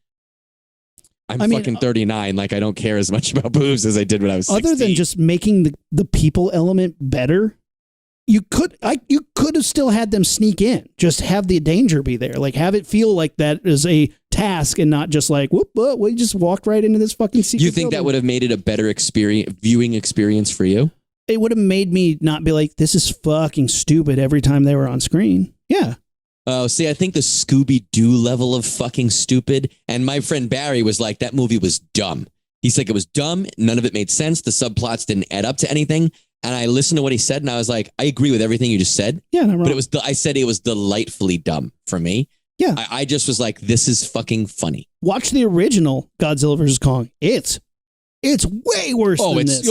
I mean, fucking 39. Like, I don't care as much about boobs as I did when I was 16. Other than just making the people element better, you could have still had them sneak in. Just have the danger be there. Like, have it feel like that is a task and not just like, whoop, we just walked right into this fucking secret. You think that would have made it a better viewing experience for you? It would have made me not be like, this is fucking stupid every time they were on screen. Yeah. Oh, see, I think the Scooby-Doo level of fucking stupid. And my friend Barry was like, that movie was dumb. He's like, it was dumb. None of it made sense. The subplots didn't add up to anything. And I listened to what he said, and I was like, I agree with everything you just said. Yeah, not wrong. But I said it was delightfully dumb for me. Yeah. I just was like, this is fucking funny. Watch the original Godzilla vs. Kong. It's way worse than this.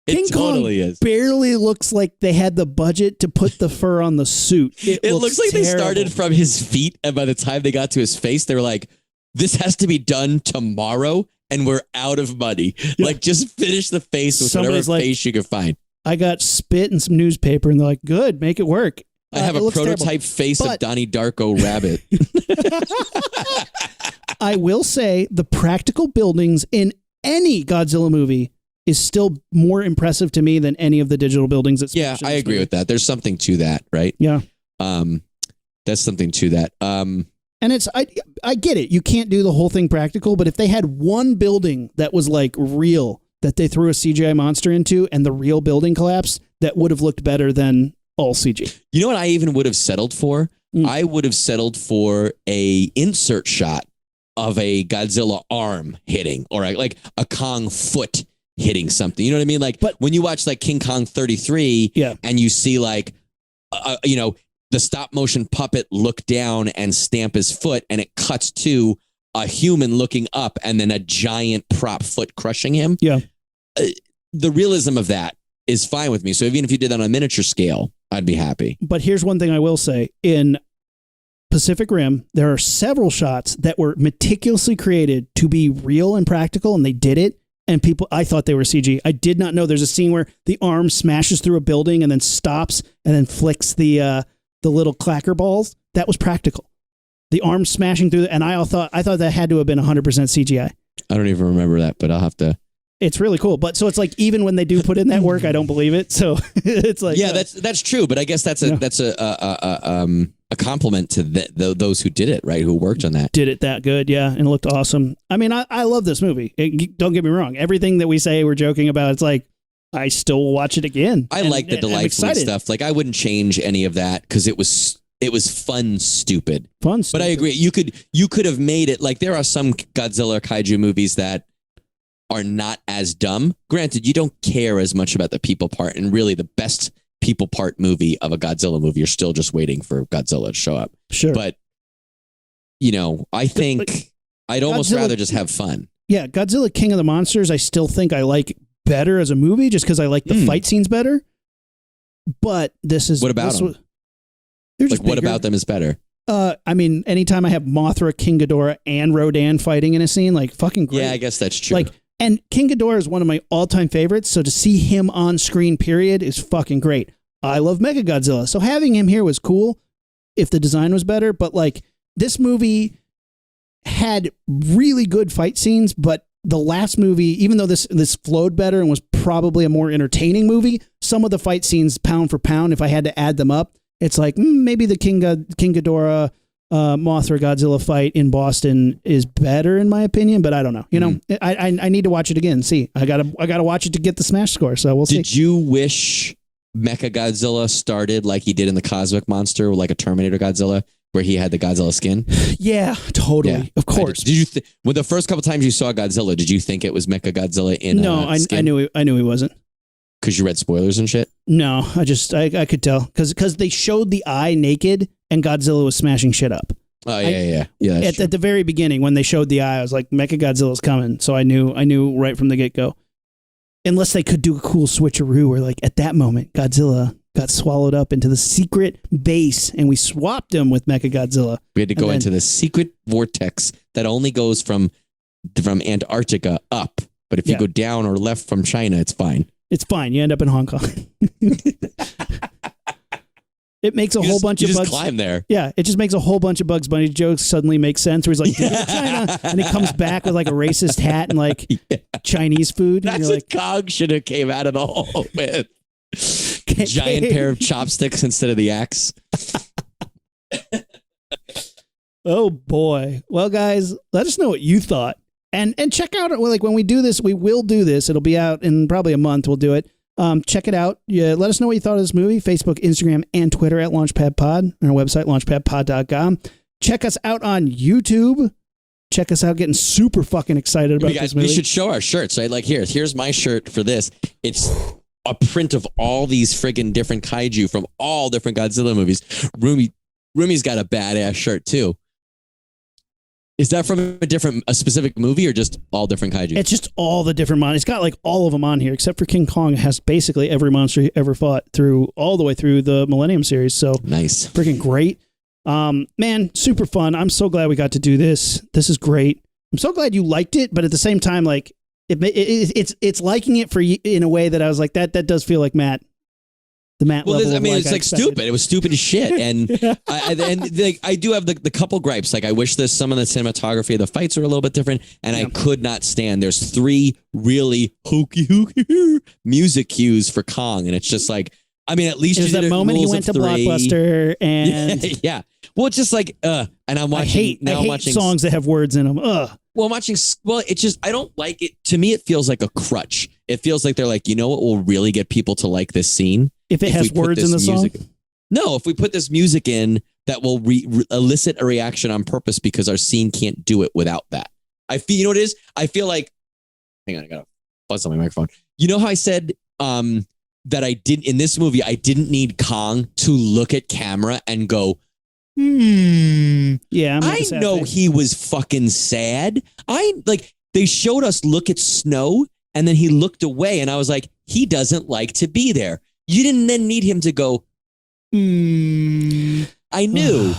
King totally Kong is. Barely looks like they had the budget to put the fur on the suit. It looks like terrible. They started from his feet, and by the time they got to his face, they were like, this has to be done tomorrow, and we're out of money. Yeah. Like, just finish the face with whatever face you can find. I got spit and some newspaper, and they're like, good, make it work. I have a prototype face of Donnie Darko Rabbit. I will say the practical buildings in any Godzilla movie is still more impressive to me than any of the digital buildings. Yeah, I agree with that. There's something to that, right? Yeah. That's something to that. And I get it. You can't do the whole thing practical, but if they had one building that was like real, that they threw a CGI monster into and the real building collapsed, that would have looked better than all CG. You know what I even would have settled for? I would have settled for a insert shot of a Godzilla arm hitting, or like a Kong foot hitting something. You know what I mean? Like, but when you watch like King Kong 33 and you see like, the stop motion puppet look down and stamp his foot, and it cuts to a human looking up and then a giant prop foot crushing him. Yeah. The realism of that is fine with me. So even if you did that on a miniature scale, I'd be happy. But here's one thing I will say. In Pacific Rim, there are several shots that were meticulously created to be real and practical, and they did it. And I thought they were CG. I did not know. There's a scene where the arm smashes through a building and then stops and then flicks the little clacker balls. That was practical. The arm smashing through, and I thought that had to have been 100% CGI. I don't even remember that, but I'll have to. It's really cool. But so it's like, even when they do put in that work, I don't believe it. So it's like, yeah, that's true. But I guess that's a compliment to those who did it, right? Who worked on that. Did it that good. Yeah. And it looked awesome. I mean, I love this movie. Don't get me wrong. Everything that we say we're joking about, it's like, I still will watch it again. I like the delightful stuff. Like I wouldn't change any of that because it was fun, stupid. Fun, but I agree. You could have made it like there are some Godzilla kaiju movies that are not as dumb. Granted, you don't care as much about the people part, and really the best people part movie of a Godzilla movie, you're still just waiting for Godzilla to show up. Sure, but I think I'd almost rather just have fun. Yeah, Godzilla King of the Monsters, I still think I like better as a movie just because I like the fight scenes better. But this is... What about them? Like, what about them is better? I mean, anytime I have Mothra, King Ghidorah, and Rodan fighting in a scene, like, fucking great. Yeah, I guess that's true. Like, and King Ghidorah is one of my all-time favorites, so to see him on screen, period, is fucking great. I love Mechagodzilla, so having him here was cool if the design was better, but, like, this movie had really good fight scenes, but the last movie, even though this flowed better and was probably a more entertaining movie, some of the fight scenes, pound for pound, if I had to add them up, it's like maybe the King Ghidorah, Mothra Godzilla fight in Boston is better in my opinion, but I don't know. You know, I need to watch it again. See, I gotta watch it to get the smash score. So we'll see. Did you wish Mechagodzilla started like he did in the Cosmic Monster, like a Terminator Godzilla, where he had the Godzilla skin? Yeah, totally. Yeah, of course. Did you? When the first couple times you saw Godzilla, did you think it was Mechagodzilla in? No, I knew he wasn't. Because you read spoilers and shit? No, I could tell. Because they showed the eye naked and Godzilla was smashing shit up. Oh, yeah. At the very beginning, when they showed the eye, I was like, Mechagodzilla's coming. So I knew right from the get-go. Unless they could do a cool switcheroo where, like, at that moment, Godzilla got swallowed up into the secret base and we swapped him with Mechagodzilla. We had to go into the secret vortex that only goes from Antarctica up. But if you go down or left from China, it's fine. It's fine. You end up in Hong Kong. It makes a whole bunch of Bugs. Climb there. Yeah, it just makes a whole bunch of Bugs Bunny jokes suddenly make sense. Where he's like, China, and he comes back with like a racist hat and like Chinese food. That's what like, Kong should have came out of the hole with. Giant pair of chopsticks instead of the axe. Oh boy. Well, guys, let us know what you thought. And check out, like, when we do this, we will do this. It'll be out in probably a month. We'll do it. Check it out. Yeah, let us know what you thought of this movie. Facebook, Instagram, and Twitter at LaunchpadPod. On our website, launchpadpod.com. Check us out on YouTube. Check us out, getting super fucking excited about this movie. We should show our shirts. Right? Like, here's my shirt for this. It's a print of all these friggin' different kaiju from all different Godzilla movies. Rumi's got a badass shirt, too. Is that from a specific movie or just all different kaiju? It's just all the different monsters. It's got like all of them on here, except for King Kong. It has basically every monster he ever fought all the way through the Millennium series. So nice. Freaking great. Man, super fun. I'm so glad we got to do this. This is great. I'm so glad you liked it, but at the same time, like it's liking it for you in a way that I was like, that does feel like Matt. The Matt level. I mean, it's like stupid. It was stupid as shit. And I do have the couple gripes. Like, I wish some of the cinematography of the fights were a little bit different. And I could not stand. There's 3 really hokey music cues for Kong, and it's just like, I mean, at least there's that moment he went to Blockbuster and yeah. Well, it's just like and I'm watching. I hate songs that have words in them. Well, I'm watching. Well, it's just I don't like it. To me, it feels like a crutch. It feels like they're like, you know what will really get people to like this scene? If it has words in the song? No, if we put this music in that will elicit a reaction on purpose because our scene can't do it without that. I feel, you know what it is? I feel like, hang on, I got to buzz on my microphone. You know how I said that in this movie, I didn't need Kong to look at camera and go, Yeah, I know he was fucking sad. They showed us look at snow and then he looked away and I was like, he doesn't like to be there. You didn't then need him to go, I knew.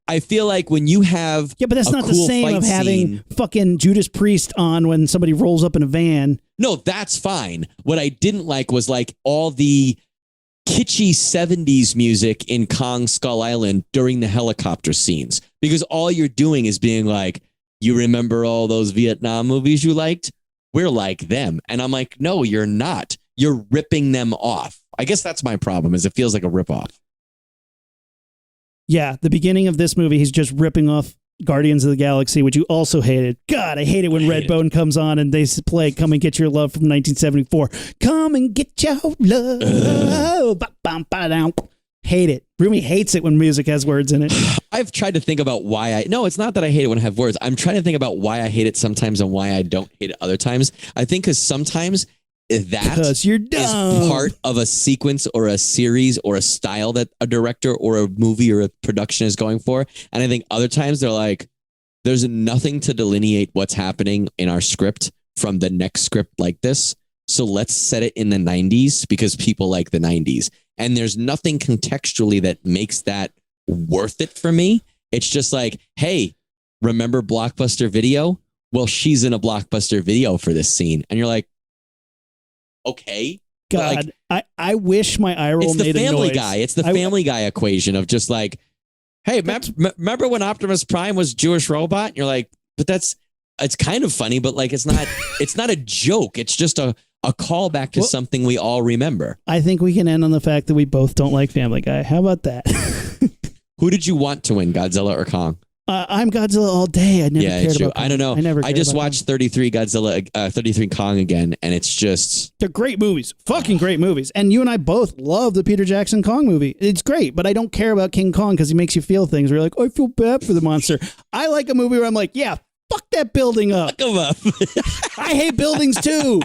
I feel like when you have but that's not the same of having fucking Judas Priest on when somebody rolls up in a van. No, that's fine. What I didn't like was like all the kitschy 70s music in Kong Skull Island during the helicopter scenes. Because all you're doing is being like, you remember all those Vietnam movies you liked? We're like them. And I'm like, no, you're not. You're ripping them off. I guess that's my problem, is it feels like a ripoff. Yeah, the beginning of this movie, he's just ripping off Guardians of the Galaxy, which you also hated. God, I hate it when Redbone comes on and they play "Come and Get Your Love" from 1974. Come and get your love. Ba-bam-ba-down. Hate it. Rumi hates it when music has words in it. I've tried to think about why no, it's not that I hate it when I have words. I'm trying to think about why I hate it sometimes and why I don't hate it other times. I think because sometimes that you're dumb. is part of a sequence or a series or a style that a director or a movie or a production is going for. And I think other times they're like, there's nothing to delineate what's happening in our script from the next script like this. So let's set it in the 90s because people like the 90s. And there's nothing contextually that makes that worth it for me. It's just like, hey, remember Blockbuster Video? Well, she's in a Blockbuster Video for this scene. And you're like, okay. God, like, I wish my eye roll made a noise. It's the Family Guy. It's the Family Guy equation of just like, hey, remember when Optimus Prime was Jewish robot? And you're like, but it's kind of funny, but like, it's not a joke. It's just a callback to something we all remember. I think we can end on the fact that we both don't like Family Guy. How about that? Who did you want to win, Godzilla or Kong? I'm Godzilla all day. I never cared about Kong. I don't know. I just watched 33 Godzilla, 33 Kong again, and it's just... They're great movies. Fucking great movies. And you and I both love the Peter Jackson Kong movie. It's great, but I don't care about King Kong because he makes you feel things where you're like, oh, I feel bad for the monster. I like a movie where I'm like, yeah, fuck that building up. Fuck him up. I hate buildings too.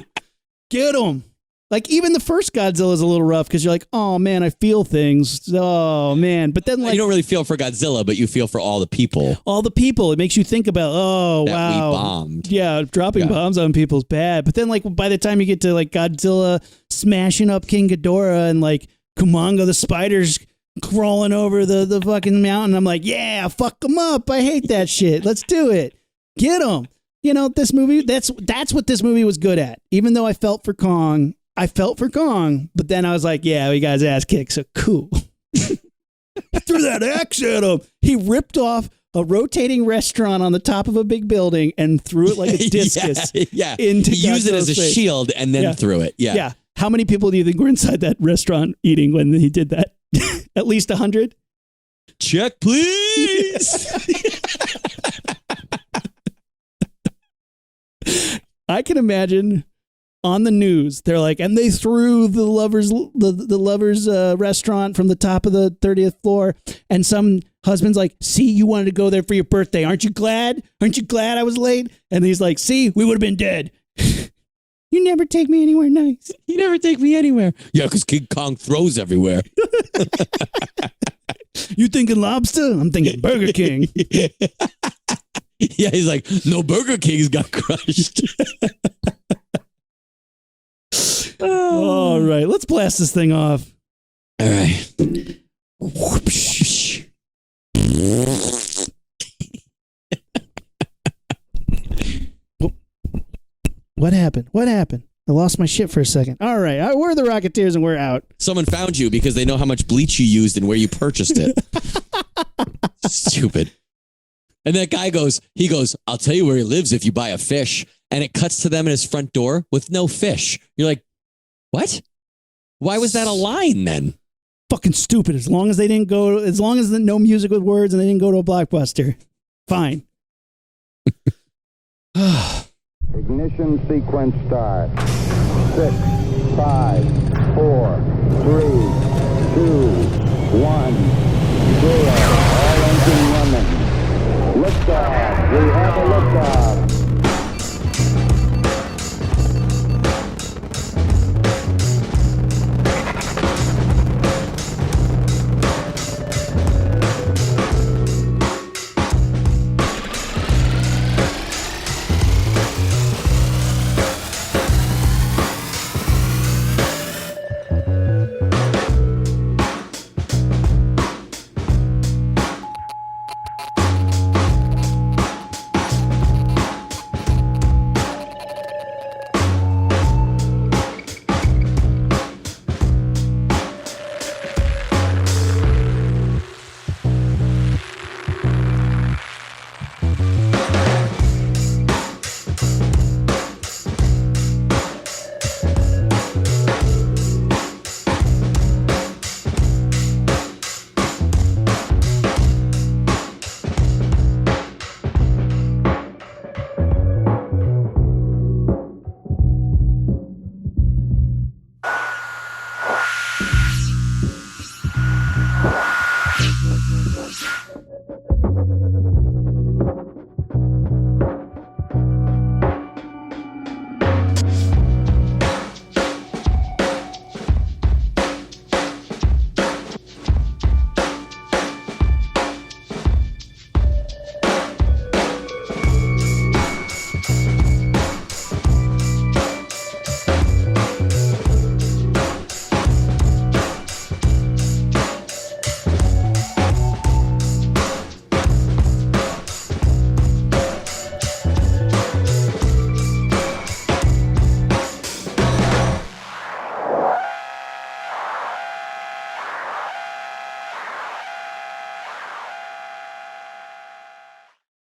Get them. Like, even the first Godzilla is a little rough because you're like, oh, man, I feel things. Oh, man. But then, like... You don't really feel for Godzilla, but you feel for all the people. All the people. It makes you think about, that wow. we bombed. Yeah, dropping bombs on people's bad. But then, like, by the time you get to, like, Godzilla smashing up King Ghidorah and, like, Kumonga the spider's crawling over the fucking mountain, I'm like, yeah, fuck them up. I hate that shit. Let's do it. Get them. You know, this movie, that's what this movie was good at. Even though I felt for Kong, but then I was like, yeah, we got his ass kicked, so cool. Threw that axe at him. He ripped off a rotating restaurant on the top of a big building and threw it like a discus into he used it as a face. shield and then threw it. Yeah. How many people do you think were inside that restaurant eating when he did that? At least 100? Check, please. I can imagine on the news, they're like, and they threw the lovers restaurant from the top of the 30th floor, and some husband's like, see, you wanted to go there for your birthday. Aren't you glad? Aren't you glad I was late? And he's like, see, we would have been dead. You never take me anywhere nice. You never take me anywhere. Yeah, because King Kong throws everywhere. You thinking lobster? I'm thinking Burger King. Yeah, he's like, no, Burger King's got crushed. All right, let's blast this thing off. All right. What happened? What happened? I lost my shit for a second. All right, we're the Rocketeers and we're out. Someone found you because they know how much bleach you used and where you purchased it. Stupid. And that guy goes, I'll tell you where he lives if you buy a fish. And it cuts to them in his front door with no fish. You're like, what? Why was that a line then? Fucking stupid. As long as no music with words and they didn't go to a Blockbuster. Fine. Ignition sequence start. 6, 5, 4, 3, 2, 1, 0. All engine running. Liftoff. We have a liftoff.